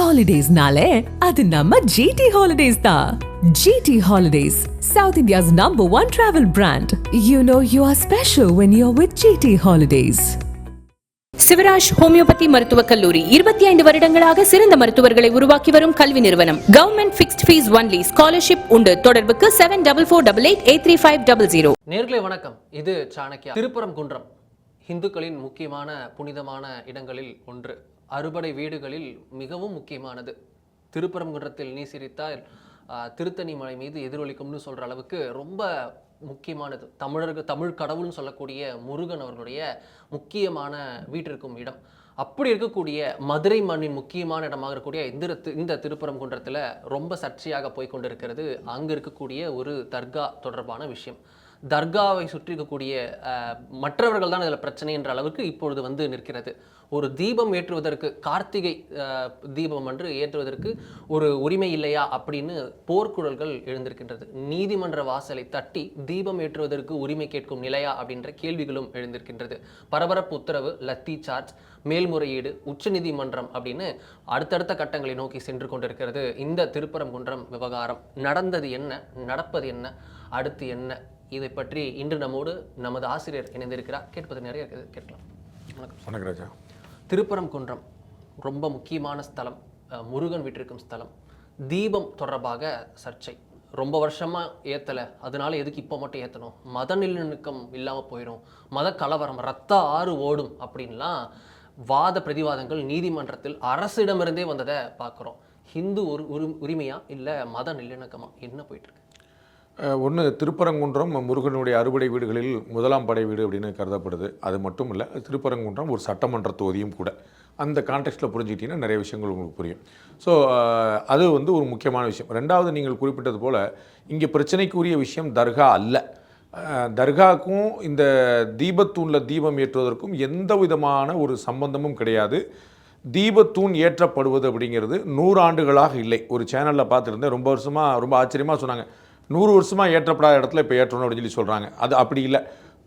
Holidays-nale, adu namma GT Holidays da. GT Holidays, South India's #1 travel brand. You know you are special when you're with GT Holidays. Sivaraj homeopathy மருத்துவக் கல்லூரி 25 வருடங்களாக சிறந்த மருத்துவர்களை உருவாக்கி வரும் கல்வி நிறுவனம். Government fixed fees only. Scholarship உண்டு. தொடர்புக்கு 7448838500. நேர்களே வணக்கம். இது சாணக்கியா. திருப்பரங்குன்றம் இந்துக்களின் முக்கியமான புனிதமான இடங்களில் ஒன்று. அறுபடை வீடுகளில் மிகவும் முக்கியமானது. திருப்பரங்குன்றத்தில் நீ சிரித்தால் திருத்தணி மலை மீது எதிரொலிக்கும்னு சொல்கிற அளவுக்கு ரொம்ப முக்கியமானது. தமிழ் கடவுள்னு சொல்லக்கூடிய முருகன் அவர்களுடைய முக்கியமான வீட்டிற்கும் இடம். அப்படி இருக்கக்கூடிய மதுரை மண்ணின் முக்கியமான இடமாக இருக்கக்கூடிய இந்த திருப்பரங்குன்றத்தில் ரொம்ப சர்ச்சையாக போய்கொண்டிருக்கிறது அங்கே இருக்கக்கூடிய ஒரு தர்கா தொடர்பான விஷயம். தர்காவை சுற்றி இருக்கக்கூடிய மற்றவர்கள் தான் இதில் பிரச்சனை என்ற அளவுக்கு இப்பொழுது வந்து நிற்கிறது. ஒரு தீபம் ஏற்றுவதற்கு, கார்த்திகை தீபம் என்று ஏற்றுவதற்கு ஒரு உரிமை இல்லையா அப்படின்னு போர்க்குழல்கள் எழுந்திருக்கின்றது. நீதிமன்ற வாசலை தட்டி தீபம் ஏற்றுவதற்கு உரிமை கேட்கும் நிலையா அப்படின்ற கேள்விகளும் எழுந்திருக்கின்றது. பரபரப்பு உத்தரவு, லத்தி சார்ஜ், மேல்முறையீடு, உச்சநீதிமன்றம் அப்படின்னு அடுத்தடுத்த கட்டங்களை நோக்கி சென்று கொண்டிருக்கிறது இந்த திருப்பரங்குன்றம் விவகாரம். நடந்தது என்ன, நடப்பது என்ன, அடுத்து என்ன, இதை பற்றி இன்று நம்மோடு நமது ஆசிரியர் இணைந்திருக்கிறார். கேட்பது நிறைய இருக்குது, கேட்கலாம். வணக்கம் ராஜா. திருப்பரங்குன்றம் ரொம்ப முக்கியமான ஸ்தலம், முருகன் வீட்டிற்கும் ஸ்தலம். தீபம் தொடர்பாக சர்ச்சை. ரொம்ப வருஷமாக ஏற்றலை, அதனால எதுக்கு இப்போ மட்டும் ஏற்றணும், மத நல்லிணக்கம் இல்லாமல் போயிடும், மத கலவரம், ரத்த ஆறு ஓடும் அப்படின்லாம் வாத பிரதிவாதங்கள் நீதிமன்றத்தில் அரசிடமிருந்தே வந்ததை பார்க்குறோம். ஹிந்து உரிமையா இல்லை மத நல்லிணக்கமா, என்ன போயிட்டுருக்கு? ஒன்று, திருப்பரங்குன்றம் முருகனுடைய அறுபடை வீடுகளில் முதலாம் படை வீடு அப்படின்னு கருதப்படுது. அது மட்டும் இல்லை, திருப்பரங்குன்றம் ஒரு சட்டமன்ற தொகுதியும் கூட. அந்த கான்டெக்ஸ்ட்டில் புரிஞ்சுக்கிட்டிங்கன்னா நிறைய விஷயங்கள் உங்களுக்கு புரியும். ஸோ அது வந்து ஒரு முக்கியமான விஷயம். ரெண்டாவது, நீங்கள் குறிப்பிட்டது போல் இங்கே பிரச்சனைக்குரிய விஷயம் தர்கா அல்ல. தர்காவுக்கும் இந்த தீபத்தூணில் தீபம் ஏற்றுவதற்கும் எந்த விதமான ஒரு சம்பந்தமும் கிடையாது. தீபத்தூண் ஏற்றப்படுவது அப்படிங்கிறது 100 ஆண்டுகளாக இல்லை. ஒரு சேனலில் பார்த்துருந்தேன், ரொம்ப வருஷமாக ரொம்ப ஆச்சரியமாக சொன்னாங்க, 100 வருஷமாக ஏற்றப்படாத இடத்துல இப்போ ஏற்றணும் அப்படின்னு சொல்லி சொல்கிறாங்க. அது அப்படி இல்லை.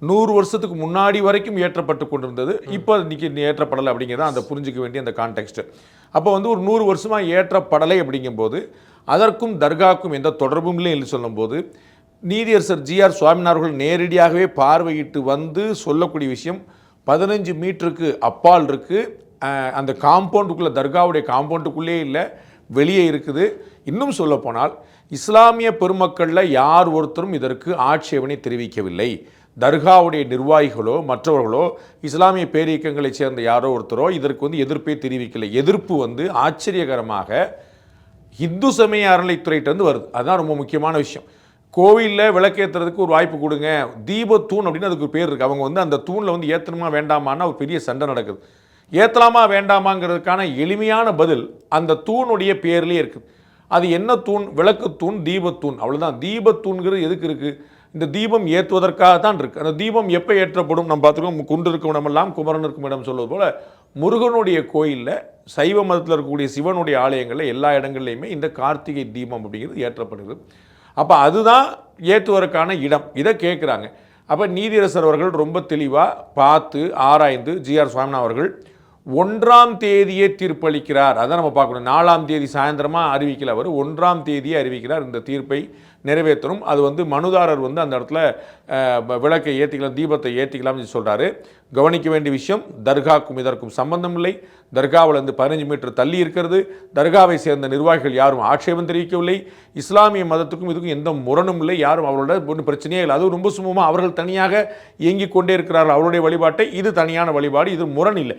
100 வருஷத்துக்கு முன்னாடி வரைக்கும் ஏற்றப்பட்டு கொண்டிருந்தது, இப்போ இன்றைக்கி ஏற்றப்படலை அப்படிங்கிறத அந்த புரிஞ்சிக்க வேண்டிய அந்த கான்டெக்ஸ்ட்டு. அப்போ வந்து ஒரு 100 வருஷமாக ஏற்றப்படலை அப்படிங்கும்போது அதற்கும் தர்காவுக்கும் எந்த தொடர்பும் இல்லை என்று சொல்லும்போது நீதியரசர் GR சுவாமிநாதர்கள் நேரடியாகவே பார்வையிட்டு வந்து சொல்லக்கூடிய விஷயம் 15 மீட்டருக்கு அப்பால் இருக்குது. அந்த காம்பவுண்டுக்குள்ளே, தர்காவுடைய காம்பவுண்டுக்குள்ளே இல்லை, வெளியே இருக்குது. இன்னும் சொல்லப்போனால் இஸ்லாமிய பெருமக்களில் யார் ஒருத்தரும் இதற்கு ஆட்சேபனை தெரிவிக்கவில்லை. தர்காவுடைய நிர்வாகிகளோ மற்றவர்களோ இஸ்லாமிய பேரியக்கங்களைச் சேர்ந்த யாரோ ஒருத்தரோ இதற்கு வந்து எதிர்ப்பே தெரிவிக்கலை. எதிர்ப்பு வந்து ஆச்சரியகரமாக இந்து சமய அறநிலைத்துறையிட்டேருந்து வருது. அதுதான் ரொம்ப முக்கியமான விஷயம். கோவிலில் விளக்கேற்றுறதுக்கு ஒரு வாய்ப்பு கொடுங்க, தீபத்தூண் அப்படின்னு அதுக்கு பேர் இருக்குது. அவங்க வந்து அந்த தூணில் வந்து ஏற்றணுமா வேண்டாமான்னா ஒரு பெரிய சண்டை நடக்குது. ஏற்றலாமா வேண்டாமாங்கிறதுக்கான எளிமையான பதில் அந்த தூணுடைய பேர்லேயே இருக்குது. அது என்ன தூண்? விளக்கு தூண், தீபத்தூண், அவ்வளோதான். தீபத்தூண்கிறது எதுக்கு இருக்குது? இந்த தீபம் ஏற்றுவதற்காக தான் இருக்குது. அந்த தீபம் எப்போ ஏற்றப்படும் நம்ம பார்த்துருக்கோம். குன்று இருக்கும் இடமெல்லாம் குமரன் இருக்கும் இடம் சொல்வது போல் முருகனுடைய கோயிலில், சைவ மதத்தில் இருக்கக்கூடிய சிவனுடைய ஆலயங்களில் எல்லா இடங்கள்லையுமே இந்த கார்த்திகை தீபம் அப்படிங்கிறது ஏற்றப்படுகிறது. அப்போ அதுதான் ஏற்றுவதற்கான இடம். இதை கேட்குறாங்க. அப்போ நீதியரசர் அவர்கள் ரொம்ப தெளிவாக பார்த்து ஆராய்ந்து GR சுவாமிநாதன் அவர்கள் 1ஆம் தேதியே தீர்ப்பளிக்கிறார். அதான் நம்ம பார்க்கணும். 4ஆம் தேதி சாயந்தரமாக அறிவிக்கல, அவர் 1ஆம் தேதியே அறிவிக்கிறார் இந்த தீர்ப்பை நிறைவேற்றணும். அது வந்து மனுதாரர் வந்து அந்த இடத்துல விளக்கை ஏற்றிக்கலாம், தீபத்தை ஏற்றிக்கலாம்னு சொல்கிறாரு. கவனிக்க வேண்டிய விஷயம், தர்காவுக்கும் இதற்கும் சம்பந்தம் இல்லை. தர்காவில் இருந்து 15 மீட்டர் தள்ளி இருக்கிறது. தர்காவை சேர்ந்த நிர்வாகிகள் யாரும் ஆட்சேபம் தெரிவிக்கவில்லை. இஸ்லாமிய மதத்துக்கும் இதுக்கும் எந்த முரணும் இல்லை. யாரும் அவரோட ஒன்றும் பிரச்சனையே இல்லை. அதுவும் ரொம்ப சுமமாக அவர்கள் தனியாக இயங்கிக் கொண்டே இருக்கிறார்கள் அவருடைய வழிபாட்டை. இது தனியான வழிபாடு, இது முரண் இல்லை.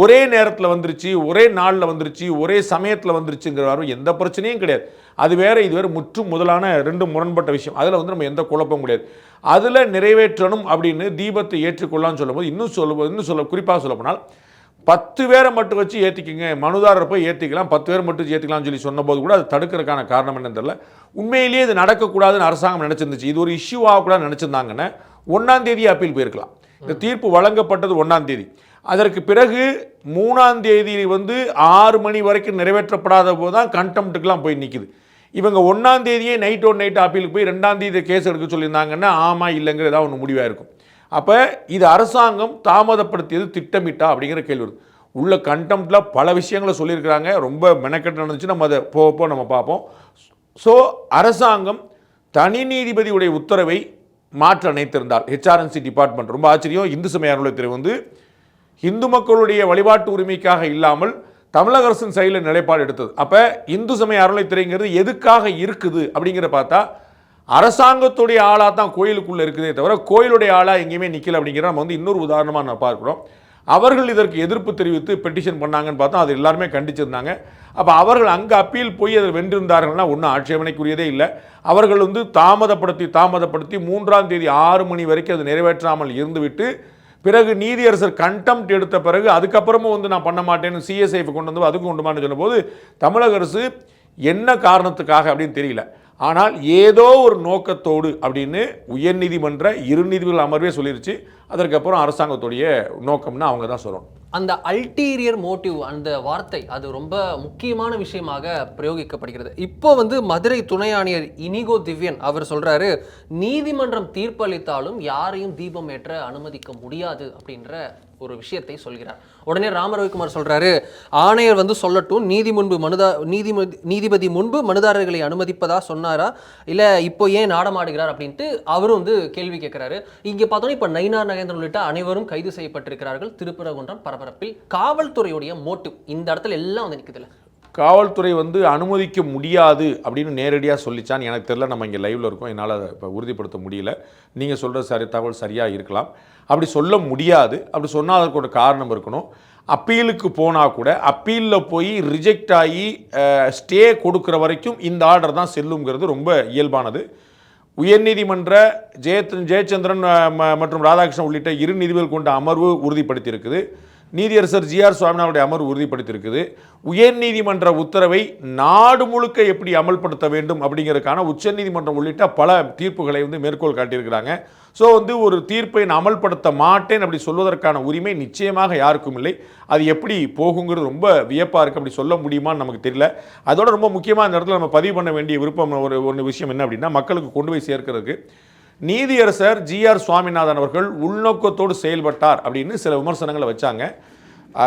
ஒரே நேரத்தில் வந்துருச்சு, ஒரே நாளில் வந்துருச்சு, ஒரே சமயத்தில் வந்துருச்சுங்கிற எந்த பிரச்சனையும் கிடையாது. அது வேறு, இது வேறு. முற்றும் முதலான 2 முரண்பட்ட விஷயம். அதில் வந்து நம்ம எந்த குழப்பமும் கிடையாது. அதில் நிறைவேற்றணும் அப்படின்னு தீபத்தை ஏற்றுக்கொள்ளான்னு சொல்லும்போது இன்னும் குறிப்பாக சொல்லப்போனால் 10 பேரை மட்டும் வச்சு ஏற்றிக்கிங்க, மனுதாரர் போய் ஏற்றிக்கலாம், 10 பேர் மட்டும் ஏற்றிக்கலாம்னு சொல்லி சொன்னபோது கூட அது தடுக்கிறதுக்கான காரணம் என்னன்னு தெரியல. உண்மையிலேயே இது நடக்கக்கூடாதுன்னு அரசாங்கம் நினச்சிருந்துச்சு. இது ஒரு இஷ்யூ ஆகக்கூடாதுன்னு நினச்சிருந்தாங்கன்னா 1ஆம் தேதி அப்பீல் போயிருக்கலாம். இந்த தீர்ப்பு வழங்கப்பட்டது 1ஆம் தேதி. அதற்கு பிறகு 3ஆம் தேதி வந்து 6 மணி வரைக்கும் நிறைவேற்றப்படாத போது தான் கண்டெம்ட்டுக்கெலாம் போய் நிற்கிது. இவங்க 1ஆம் தேதியே நைட் அப்பீலுக்கு போய் 2ஆம் தேதி கேஸ் எடுக்க சொல்லியிருந்தாங்கன்னா ஆமாம் இல்லைங்கிற ஏதாவது ஒன்று முடிவாக இருக்கும். அப்போ இது அரசாங்கம் தாமதப்படுத்தியது திட்டமிட்டா அப்படிங்கிற கேள்வி வருது. உள்ள கண்டெம்ட்டில் பல விஷயங்களை சொல்லியிருக்கிறாங்க. ரொம்ப மெனக்கெட்டு நடந்துச்சு, நம்ம அதை போக நம்ம பார்ப்போம். ஸோ அரசாங்கம் தனி நீதிபதியுடைய உத்தரவை மாற்ற நினைத்திருந்தால் HRNC டிபார்ட்மெண்ட், ரொம்ப ஆச்சரியம், இந்து சமய அறநிலையத்துறை வந்து இந்து மக்களுடைய வழிபாட்டு உரிமைக்காக இல்லாமல் தமிழக அரசின் சைடில் நிலைப்பாடு எடுத்தது. அப்போ இந்து சமய அறநிலையத்துறைங்கிறது எதுக்காக இருக்குது அப்படிங்கிற பார்த்தா அரசாங்கத்துடைய ஆளாக தான் கோயிலுக்குள்ளே இருக்குதே தவிர கோயிலுடைய ஆளாக எங்கேயுமே நிற்கல அப்படிங்கிற நம்ம வந்து இன்னொரு உதாரணமாக நான் பார்க்குறோம். அவர்கள் இதற்கு எதிர்ப்பு தெரிவித்து பெட்டிஷன் பண்ணாங்கன்னு பார்த்தோம், அது எல்லாருமே கண்டிச்சிருந்தாங்க. அப்போ அவர்கள் அங்கே அப்பீல் போய் அதில் வென்றிருந்தார்கள்னா ஒன்றும் ஆட்சேபனைக்குரியதே இல்லை. அவர்கள் வந்து தாமதப்படுத்தி 3ஆம் தேதி 6 மணி வரைக்கும் அது நிறைவேற்றாமல் இருந்துவிட்டு பிறகு நீதியரசர் கண்டெம்ட் எடுத்த பிறகு அதுக்கப்புறமும் வந்து நான் பண்ண மாட்டேன்னு CSIF கொண்டு வந்து அதுக்கும் கொண்டுமான்னு சொல்லும்போது தமிழக அரசு என்ன காரணத்துக்காக அப்படின்னு தெரியல. ஆனால் ஏதோ ஒரு நோக்கத்தோடு அப்படின்னு உயர்நீதிமன்ற 2 நீதிபதிகள் அமர்வே சொல்லிருச்சு. அதற்கப்புறம் அரசாங்கத்துடைய நோக்கம்னு அவங்க தான் சொல்லணும். அந்த அல்டீரியர் மோட்டிவ் அந்த வார்த்தை அது ரொம்ப முக்கியமான விஷயமாக பிரயோகிக்கப்படுகிறது. இப்போ வந்து மதுரை துணை ஆணையர் இனிகோ திவ்யன் அவர் சொல்றாரு, நீதிமன்றம் தீர்ப்பளித்தாலும் யாரையும் தீபம் ஏற்ற அனுமதிக்க முடியாது அப்படின்ற ஒரு விஷயத்தை சொல்கிறார். உடனே ராமரவிக்குமார் சொல்றாரு, ஆணையர் வந்து சொல்லட்டும், நீதிபதி முன்பு மனுதாரர்களை அனுமதிப்பதா சொன்னாரா, இல்ல இப்போ ஏன் நாடமாடுகிறார் அப்படின்ட்டு அவரும் வந்து கேள்வி கேட்கிறாரு. இங்க பார்த்தோன்னா இப்ப நயினார் நாகேந்திரன் உள்ளிட்ட அனைவரும் கைது செய்யப்பட்டிருக்கிறார்கள். திருப்பரங்குன்றம் பரபரப்பில் காவல்துறையுடைய மோட்டிவ் இந்த இடத்துல எல்லாம் வந்து நிற்குதுல்ல. காவல்துறை வந்து அனுமதிக்க முடியாது அப்படின்னு நேரடியாக சொல்லிச்சான்னு எனக்கு தெரியல. நம்ம இங்கே லைவில் இருக்கோம், என்னால் அதை இப்போ உறுதிப்படுத்த முடியல. நீங்கள் சொல்கிற தகவல் சரியாக இருக்கலாம். அப்படி சொல்ல முடியாது. அப்படி சொன்னால் அதற்கு ஒரு காரணம் இருக்கணும். அப்பீலுக்கு போனால் கூட அப்பீலில் போய் ரிஜெக்ட் ஆகி ஸ்டே கொடுக்குற வரைக்கும் இந்த ஆர்டர் தான் செல்லுங்கிறது ரொம்ப இயல்பானது. உயர்நீதிமன்ற ஜெயச்சந்திரன் மற்றும் ராதாகிருஷ்ணன் உள்ளிட்ட 2 நீதிபதிகள் கொண்ட அமர்வு உறுதிப்படுத்தியிருக்குது. நீதியரசர் GR சுவாமிநாதனுடைய அமர்வு உறுதிப்படுத்தியிருக்குது. உயர்நீதிமன்ற உத்தரவை நாடு முழுக்க எப்படி அமல்படுத்த வேண்டும் அப்படிங்கிறதுக்கான உச்சநீதிமன்றம் உள்ளிட்ட பல தீர்ப்புகளை வந்து மேற்கோள் காட்டியிருக்கிறாங்க. ஸோ வந்து ஒரு தீர்ப்பை நான் அமல்படுத்த மாட்டேன் அப்படி சொல்வதற்கான உரிமை நிச்சயமாக யாருக்கும் இல்லை. அது எப்படி போகுங்கிறது ரொம்ப வியப்பாக இருக்குது. அப்படி சொல்ல முடியுமான்னு நமக்கு தெரியல. அதோட ரொம்ப முக்கியமாக இந்த இடத்துல நம்ம பதிவு பண்ண வேண்டிய விருப்பம் ஒரு விஷயம் என்ன அப்படின்னா, மக்களுக்கு கொண்டு போய் சேர்க்கிறதுக்கு நீதியரசர் GR சுவாமிநாதன் அவர்கள் உள்நோக்கத்தோடு செயல்பட்டார் அப்படின்னு சில விமர்சனங்களை வச்சாங்க.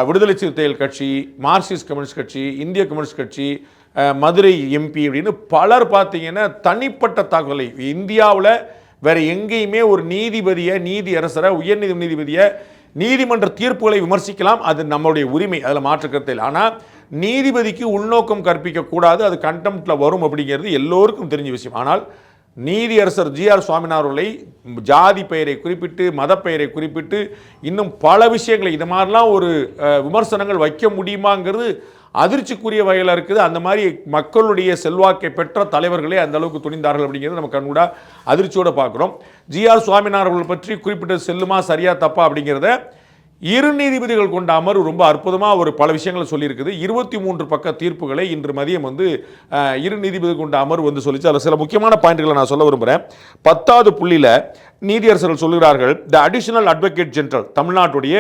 விடுதலை சிறுத்தைகள் கட்சி, மார்க்சிஸ்ட் கம்யூனிஸ்ட் கட்சி, இந்திய கம்யூனிஸ்ட் கட்சி, மதுரை MP அப்படின்னு பலர் பார்த்தீங்கன்னா தனிப்பட்ட தாக்குதலை இந்தியாவில் வேற எங்கேயுமே ஒரு நீதியரசரை உயர்நீதிபதியை நீதிமன்ற தீர்ப்புகளை விமர்சிக்கலாம், அது நம்மளுடைய உரிமை, அதில் மாற்று கருத்து இல்லை. ஆனால் நீதிபதிக்கு உள்நோக்கம் கற்பிக்கக்கூடாது, அது கண்டெம்ட்டில் வரும் அப்படிங்கிறது எல்லோருக்கும் தெரிஞ்ச விஷயம். ஆனால் நீதியரசர் GR சுவாமிநாதன் அவர்களை ஜாதி பெயரை குறிப்பிட்டு மத பெயரை குறிப்பிட்டு இன்னும் பல விஷயங்களை இது மாதிரிலாம் ஒரு விமர்சனங்கள் வைக்க முடியுமாங்கிறது அதிர்ச்சிக்குரிய வகையில் இருக்குது. அந்த மாதிரி மக்களுடைய செல்வாக்கை பெற்ற தலைவர்களே அந்த அளவுக்கு துணிந்தார்கள் அப்படிங்கிறது நம்ம கண்கூட அதிர்ச்சியோடு பார்க்குறோம். GR சுவாமிநாதன் அவர்கள் பற்றி குறிப்பிட்டது செல்லுமா சரியா தப்பா அப்படிங்கிறத 2 நீதிபதிகள் கொண்ட அமர்வு ரொம்ப அற்புதமாக ஒரு பல விஷயங்களை சொல்லியிருக்குது. 23 பக்க தீர்ப்புகளை இன்று மதியம் வந்து 2 நீதிபதிகள் கொண்ட அமர்வு வந்து சொல்லிச்சு. அதில் சில முக்கியமான பாயிண்ட்களை நான் சொல்ல விரும்புகிறேன். 10வது புள்ளியில் நீதியரசர்கள் சொல்கிறார்கள், த அடிஷனல் அட்வொகேட் ஜெனரல், தமிழ்நாட்டுடைய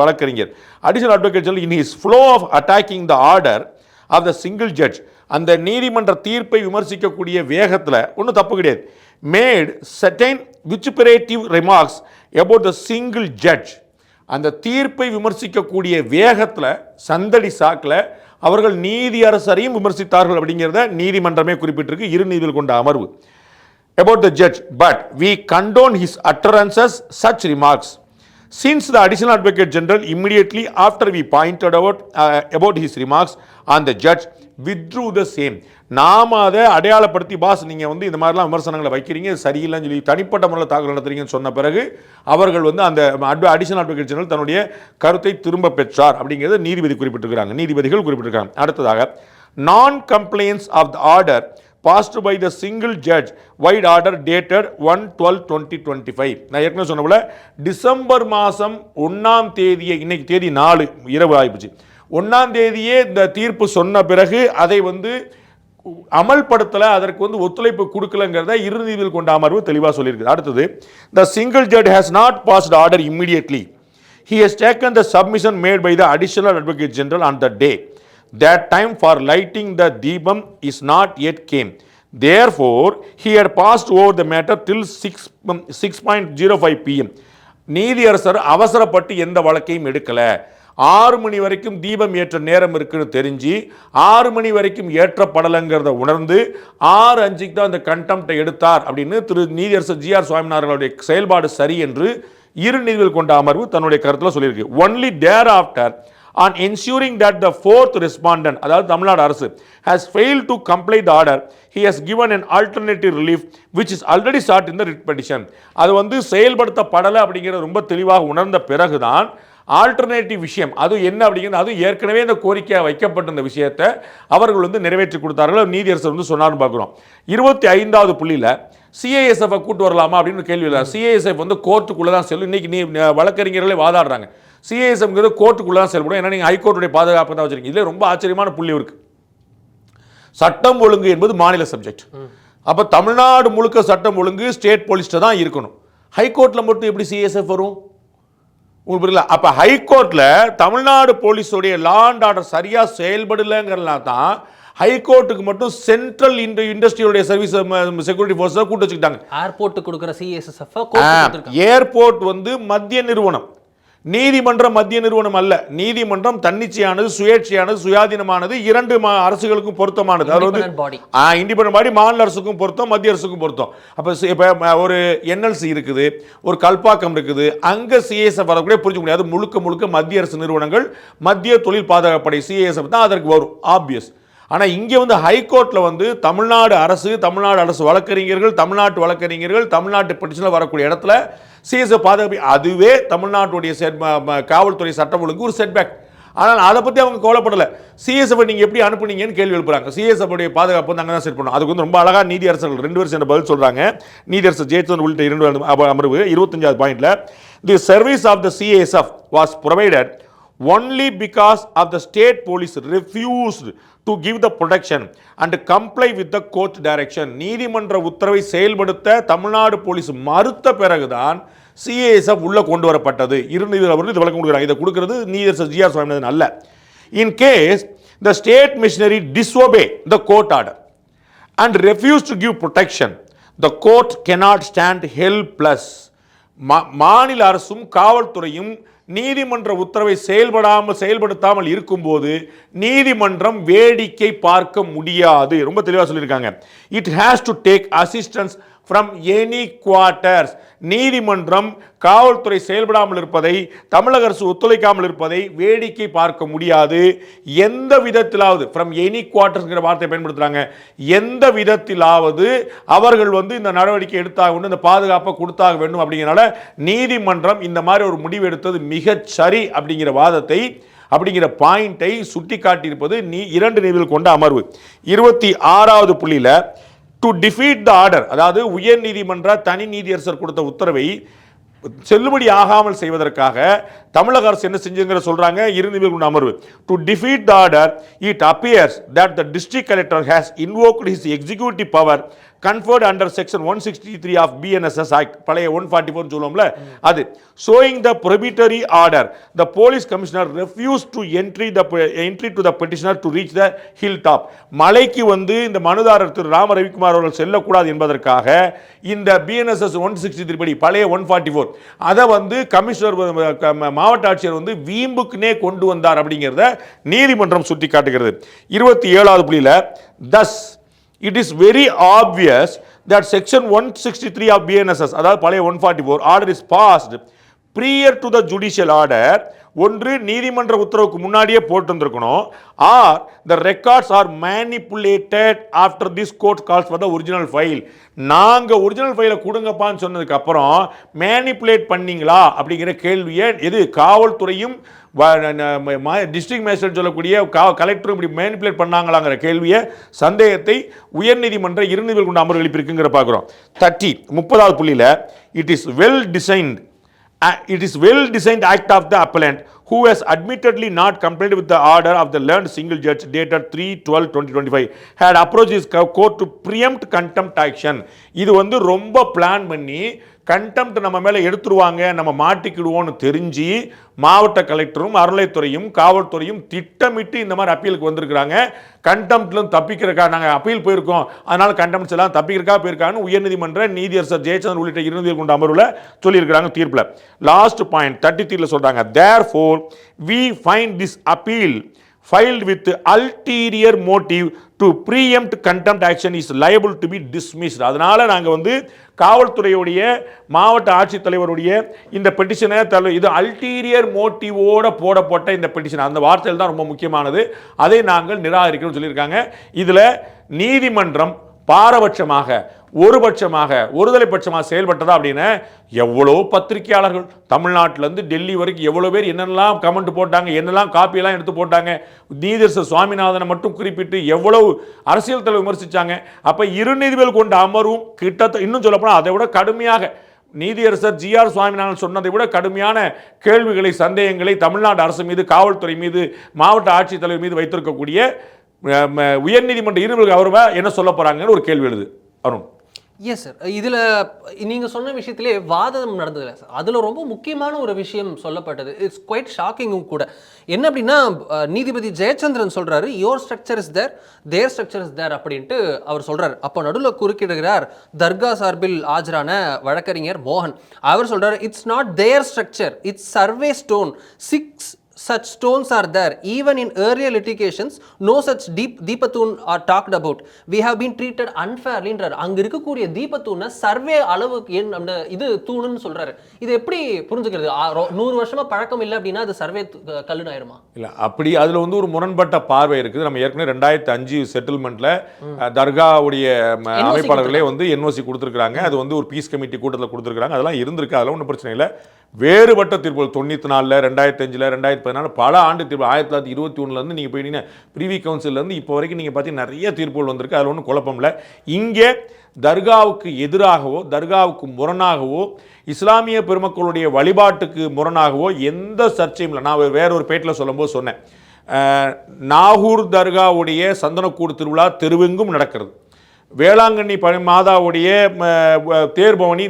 வழக்கறிஞர் additional advocate general in his flow of attacking the order of the single judge, அந்த நீதிமன்ற தீர்ப்பை விமர்சிக்கக்கூடிய வேகத்தில் ஒன்றும் தப்பு கிடையாது, made certain vituperative remarks about the single judge, அந்த தீர்ப்பை விமர்சிக்கக்கூடிய வேகத்தில் சந்தடி சாக்கில் அவர்கள் நீதியரசரையும் விமர்சித்தார்கள் அப்படிங்கிறத நீதிமன்றமே குறிப்பிட்டிருக்கு 2 நீதிபதிகள் கொண்ட அமர்வு. About the judge, but we condone his utterances such remarks. Since the additional advocate general immediately after we pointed out about his remarks on the judge withdrew the same. நாம அதை அடையாளப்படுத்தி, பாஸ் நீங்கள் வந்து இந்த மாதிரிலாம் விமர்சனங்களை வைக்கிறீங்க சரியில்லைன்னு சொல்லி தனிப்பட்ட முறையில் தாக்கல் நடத்துறீங்கன்னு சொன்ன பிறகு அவர்கள் வந்து அந்த அடிஷனல் அட்வொகேட் ஜெனரல் தன்னுடைய கருத்தை திரும்ப பெற்றார் அப்படிங்கிறத நீதிபதிகள் குறிப்பிட்டிருக்காங்க. அடுத்ததாக, நான் compliance of the order passed by the single judge wide order dated 1/12/2025. நான் ஏற்கனவே சொன்ன போல டிசம்பர் மாதம் 1ஆம் தேதியே, இன்னைக்கு தேதி 4 இரவு ஆயிடுச்சு, 1ஆம் தேதியே இந்த தீர்ப்பு சொன்ன பிறகு அதை வந்து அமல்படுத்தலை, அதற்கு வந்து ஒத்துழைப்பு கொடுக்கலங்கிறத 2 நீதிபதிகள் கொண்ட அமர்வு தெளிவாக சொல்லியிருக்கு. அடுத்தது, the single judge has not passed order immediately. He has taken the submission made by the additional advocate general on the day. That time for lighting the deepam is not yet came. Therefore, he had passed over the matter till 6:05 PM. நீதியரசர் அவசரப்பட்டு எந்த வழக்கையும் எடுக்கல, 6 மணி வரைக்கும் தீபம் ஏற்ற நேரம் இருக்குன்னு தெரிஞ்சு 6 மணி வரைக்கும் ஏற்றப்படலைங்கிறத உணர்ந்து 6:05 தான் அந்த கண்டெம்ட்டை எடுத்தார் அப்படின்னு திரு நீதியரசர் ஜி.ஆர். சுவாமிநாதனுடைய செயல்பாடு சரி என்று இரு நீதிபதிகள் கொண்ட அமர்வு தன்னுடைய கருத்தில் சொல்லியிருக்கு. Only there after on ensuring that the fourth respondent, அதாவது தமிழ்நாடு அரசு, has failed to comply the order, he has given an alternative relief which is already sought in the writ petition. அது வந்து செயல்படுத்தப்படலை அப்படிங்கிறது ரொம்ப தெளிவாக உணர்ந்த பிறகுதான் ஆல்டர்னேட்டிவ் விஷயம் அது என்ன அப்படிங்கிறது, அது ஏற்கனவே இந்த கோரிக்கையாக வைக்கப்பட்டிருந்த விஷயத்தை அவர்கள் வந்து நிறைவேற்றி கொடுத்தார்கள். நீதியரசர் வந்து சொன்னார்னு பார்க்குறோம். 25வது புள்ளியில் சிஐஎஸ்எஃப் கூட்டு வரலாமா அப்படின்னு கேள்வி இல்லை. சிஐஎஸ்எஃப் வந்து கோர்ட்டுக்குள்ளே தான் செல்லும். இன்னைக்கு வழக்கறிஞர்களே வாதாடுறாங்க சிஐஎஸ்எஃப்ங்கிறது கோர்ட்டுக்குள்ளே தான் செயல்படும். ஏன்னா நீங்கள் ஹைகோர்ட்டுடைய பாதுகாப்பு தான் வச்சிருக்கீங்க. இதில் ரொம்ப ஆச்சரியமான புள்ளி இருக்கு. சட்டம் ஒழுங்கு என்பது மாநில சப்ஜெக்ட். அப்போ தமிழ்நாடு முழுக்க சட்டம் ஒழுங்கு ஸ்டேட் போலீஸ்ட்டு தான் இருக்கணும். ஹைகோர்ட்டில் மட்டும் எப்படி சிஐஎஸ்எஃப் வரும் உங்களுக்கு புரியல? அப்போ ஹைகோர்ட்டில் தமிழ்நாடு போலீஸோடைய லா அண்ட் ஆர்டர் சரியாக செயல்படலைங்கிறதுலாம் தான் ஹைகோர்ட்டுக்கு மட்டும் சென்ட்ரல் இண்டஸ்ட்ரியோட சர்வீஸ் செக்யூரிட்டி ஃபோர்ஸை கூட்டு வச்சுக்கிட்டாங்க. ஏர்போர்ட் கொடுக்குற சிஎஸ்எஸ்எஃப் ஏர்போர்ட் வந்து மத்திய நிறுவனம், நீதிமன்றம் மத்திய நிறுவனம் அல்ல. நீதிமன்றம் தன்னிச்சையானது, சுயேட்சையானது, சுயாதீனமானது, இரண்டு அரசுகளுக்கும் பொருத்தமானது. இண்டிபெண்டன்ட் பாடி மாநில அரசுக்கும் பொருத்தம், மத்திய அரசுக்கும் பொருத்தம். அப்போ இப்போ ஒரு என்எல்சி இருக்குது, ஒரு கல்பாக்கம் இருக்குது, அங்கே சிஎஸ்எஃப் வரக்கூடிய புரிஞ்சுக்க முடியாது. முழுக்க முழுக்க மத்திய அரசு நிறுவனங்கள், மத்திய தொழில் பாதுகாப்படை சிஎஸ்எஃப் தான் அதற்கு வரும், ஆப்வியஸ். ஆனால் இங்கே வந்து ஹைகோர்ட்டில் வந்து தமிழ்நாடு அரசு வழக்கறிஞர்கள், தமிழ்நாட்டு வழக்கறிஞர்கள், தமிழ்நாட்டு பெட்டிஷனில் வரக்கூடிய இடத்துல சிஎஸ்எஃப் பாதுகாப்பு, அதுவே தமிழ்நாட்டுடைய காவல்துறை சட்டம் ஒழுங்கு ஒரு செட்பேக். ஆனால் அதை பற்றி அவங்க கவலைப்படலை. சிஎஸ்எஃப் நீங்கள் எப்படி அனுப்புனீங்கன்னு கேள்வி எழுப்புறாங்க. சிஎஸ்எஃப் உடைய பாதுகாப்பு வந்து அங்கே தான் செட் பண்ணணும். அதுக்கு வந்து ரொம்ப அழகாக நீதியரசர்கள் 2 பேர் சேர்ந்த பதில் சொல்கிறாங்க. நீதியரசர் ஜெயச்சந்திரன் உள்ளிட்ட 2 அமர்வு 25வது பாயிண்ட்ல, the service of the CSF was provided only because of the state police refused to give the protection and comply with the court direction. நீதிமன்ற உத்தரவை செயல்படுத்த தமிழ்நாடு போலீஸ் மறுத்த பிறகுதான் சிஏஎஸ்எஃப் உள்ள கொண்டு வரப்பட்டது. இருநீதிபதிகள் இது விளக்கம் கொடுக்குறாங்க. இதை கொடுக்கிறது நீதியரசர் ஜி.ஆர். சுவாமிநாதன் அல்ல. In case the state machinery disobey the court order and refuse to give protection, the court cannot stand helpless. மாநில அரசும் காவல்துறையும் நீதிமன்ற உத்தரவை செயல்படுத்தாமல் இருக்கும்போது நீதிமன்றம் வேடிக்கை பார்க்க முடியாது. ரொம்ப தெளிவாக சொல்லியிருக்காங்க. It has to take assistance from any quarters. நீதிமன்றம் காவல்துறை செயல்படாமல் இருப்பதை, தமிழக அரசு ஒத்துழைக்காமல் இருப்பதை வேடிக்கை பார்க்க முடியாது. எந்த விதத்திலாவது, ஃப்ரம் எனி குவார்ட்டர்ஸ்ங்கிற வார்த்தையை பயன்படுத்துகிறாங்க, எந்த விதத்திலாவது அவர்கள் வந்து இந்த நடவடிக்கை எடுத்தாக வேண்டும், இந்த பாதுகாப்பை கொடுத்தாக வேண்டும். அப்படிங்கிறனால நீதிமன்றம் இந்த மாதிரி ஒரு முடிவு எடுத்தது மிகச் சரி அப்படிங்கிற வாதத்தை, அப்படிங்கிற பாயிண்டை சுட்டி காட்டியிருப்பது 2 நீதிபதிகள் கொண்ட அமர்வு. 26வது புள்ளியில் டு டிஃபீட் த ஆர்டர், அதாவது உயர் நீதிமன்ற தனி நீதியரசர் கொடுத்த உத்தரவை செல்லுபடி ஆகாமல் செய்வதற்காக தமிழக அரசு என்ன செஞ்சுங்கிற சொல்றாங்க 2 நீதிபதிகள் கொண்ட அமர்வு. To defeat the order it appears that the district collector has invoked his executive power conferred under section 163 of BNSS Act, பழைய 144 சொல்லுவோம்ல அது, showing the prohibitory order, the police commissioner refused to entry to the petitioner to reach the hilltop. மலைக்கு வந்து இந்த மனுதாரர் திரு ராம ரவிக்குமார் அவர்கள் செல்லக்கூடாது என்பதற்காக இந்த BNSS 163 படி பழைய 144 அதை வந்து கமிஷனர் மாவட்ட ஆட்சியர் வந்து வீம்புக்குனே கொண்டு வந்தார் அப்படிங்கிறத நீதிமன்றம் சுட்டி காட்டுகிறது. 27வது புள்ளியில், thus it is very obvious that section 163 of BNSS, அதாவது பழைய 144 order is passed prior to the judicial order. ஒன்று நீதிமன்ற உத்தரவுக்கு முன்னாடியே போட்டிருந்திருக்கணும், or the records are manipulated after this court calls for the original file. நாங்க ஒரிஜினல் ஃபைலை கொடுங்கப்பான்னு சொன்னதுக்கு அப்புறம் மேனிப்புலேட் பண்ணீங்களா அப்படிங்கிற கேள்வியை எது காவல்துறையும் டிஸ்ட்ரிக்ட் மேஜிஸ்ட்ரேட் சொல்லக்கூடிய கலெக்டரும் இப்படி மேனிப்புலேட் பண்ணாங்களாங்கிற கேள்வியை, சந்தேகத்தை உயர்நீதிமன்ற 2 நீதிபதிகள் கொண்ட அமர்வு எழுப்பியிருக்குங்கிற பார்க்குறோம். 30வது புள்ளியில், it is well designed act of the appellant who has admittedly not complied with the order of the learned single judge dated 3/12/2025 had approached his court to preempt contempt action. இது வந்து ரொம்ப பிளான் பண்ணி contempt நம்ம மேலே எடுத்துருவாங்க, நம்ம மாட்டிக்கிடுவோன்னு தெரிஞ்சு மாவட்ட கலெக்டரும் அறநிலைத்துறையும் காவல்துறையும் திட்டமிட்டு இந்த மாதிரி அப்பீலுக்கு வந்திருக்கிறாங்க. கண்டெம்ட்லும் தப்பிக்கிறக்கா நாங்கள் அப்பீல் போயிருக்கோம், அதனால கண்டெம்ட்ஸ் எல்லாம் தப்பிக்கிறக்கா போயிருக்காங்கன்னு உயர்நீதிமன்ற நீதியரசர் ஜெயச்சந்திரன் உள்ளிட்ட இருநீதிபதிகள் கொண்ட அமர்வில் சொல்லியிருக்கிறாங்க தீர்ப்பில். லாஸ்ட் பாயிண்ட் 33 சொல்றாங்க, therefore we find this appeal filed with ulterior motive to preempt contempt action is liable to be dismissed. அதனால நாங்க வந்து காவல்துறையுடைய மாவட்ட ஆட்சித்தலைவருடைய இந்த பெட்டிஷனை இது அல்டீரியர் மோட்டிவோட போடப்பட்ட இந்த பெட்டிஷன், அந்த வார்த்தையில் தான் ரொம்ப முக்கியமானது, அதை நாங்கள் நிராகரிக்கிறோம் சொல்லியிருக்காங்க. இதுல நீதிமன்றம் பாரபட்சமாக ஒருபட்சமாக ஒருதலைபட்சமாக செயல்பட்டதா அப்படின்னு எவ்வளோ பத்திரிகையாளர்கள் தமிழ்நாட்டிலேருந்து டெல்லி வரைக்கும் எவ்வளோ பேர் என்னெல்லாம் கமெண்ட் போட்டாங்க, என்னெல்லாம் காப்பியெல்லாம் எடுத்து போட்டாங்க. நீதியரசர் சுவாமிநாதனை மட்டும் குறிப்பிட்டு எவ்வளவு அரசியல் தலைவர் விமர்சித்தாங்க. அப்போ இரு நீதிபதிகள் கொண்ட அமர்வும் கிட்டத்தட்ட இன்னும் சொல்லப்போனால் அதை விட கடுமையாக நீதியரசர் ஜிஆர் சுவாமிநாதன் சொன்னதை விட கடுமையான கேள்விகளை சந்தேகங்களை தமிழ்நாடு அரசு மீது காவல்துறை மீது மாவட்ட ஆட்சித்தலைவர் மீது வைத்திருக்கக்கூடிய உயர்நீதிமன்ற இருவர்கள் அவரை என்ன சொல்ல போகிறாங்கன்னு ஒரு கேள்வி எழுது அருண். எஸ் சார், இதில் நீங்கள் சொன்ன விஷயத்திலே வாதம் நடந்ததில்ல சார், அதில் ரொம்ப முக்கியமான ஒரு விஷயம் சொல்லப்பட்டது. இட்ஸ் குவைட் ஷாக்கிங்கும் கூட. என்ன அப்படின்னா நீதிபதி ஜெயச்சந்திரன் சொல்கிறாரு, your structure is there, there structure is there அப்படின்ட்டு அவர் சொல்கிறார். அப்போ நடுவில் குறுக்கிடுகிறார் தர்கா சார்பில் ஆஜரான வழக்கறிஞர் மோகன். அவர் சொல்கிறார், it's not their structure, it's survey stone, 6 such stones are there. Even in earlier litigations, no such deepathoon are talked about. We have been treated unfairly என்றார். அங்க இருக்கக்கூடிய தீபத்தூனை சர்வே அளவுக்கு இது தூணுன்னு சொல்றாரு. இது எப்படி புரிஞ்சுக்கிறது? 100 வருஷமா பழக்கம் இல்லை அப்படின்னா அது சர்வே கல்லுன்னு ஆயிருமா? இல்ல, அப்படி அதுல வந்து ஒரு முரண்பட்ட பார்வை இருக்குது. நம்ம ஏற்கனவே 2005 செட்டில்மெண்ட்ல தர்காவுடைய அமைப்பாளர்களே வந்து என்ஓசி கொடுத்துருக்காங்க. அது வந்து ஒரு பீஸ் கமிட்டி கூட்டத்தில் கொடுத்துருக்காங்க. அதெல்லாம் இருந்திருக்கு, அதெல்லாம் ஒன்றும் பிரச்சனை இல்லை. வேறுபட்ட தீர்ப்புகள் 94, 2005, 2014 பல ஆண்டு தீர்ப்பு 1921 நீங்கள் போயிட்டீங்கன்னா பிரிவி கவுன்சிலேருந்து இப்போ வரைக்கும் நீங்கள் பார்த்தீங்கன்னா நிறைய தீர்ப்புகள் வந்திருக்கு. அதில் ஒன்றும் குழப்பம் இல்லை. இங்கே தர்காவுக்கு எதிராகவோ தர்காவுக்கு முரணாகவோ இஸ்லாமிய பெருமக்களுடைய வழிபாட்டுக்கு முரணாகவோ எந்த சர்ச்சையும் இல்லை. நான் வேற ஒரு பேட்டில் சொல்லும்போது சொன்னேன், நாகூர் தர்காவுடைய சந்தனக்கூடு திருவிழா தெருவெங்கும் நடக்கிறது, வேளாங்கண்ணி மாதாவுடைய தேர்பவனி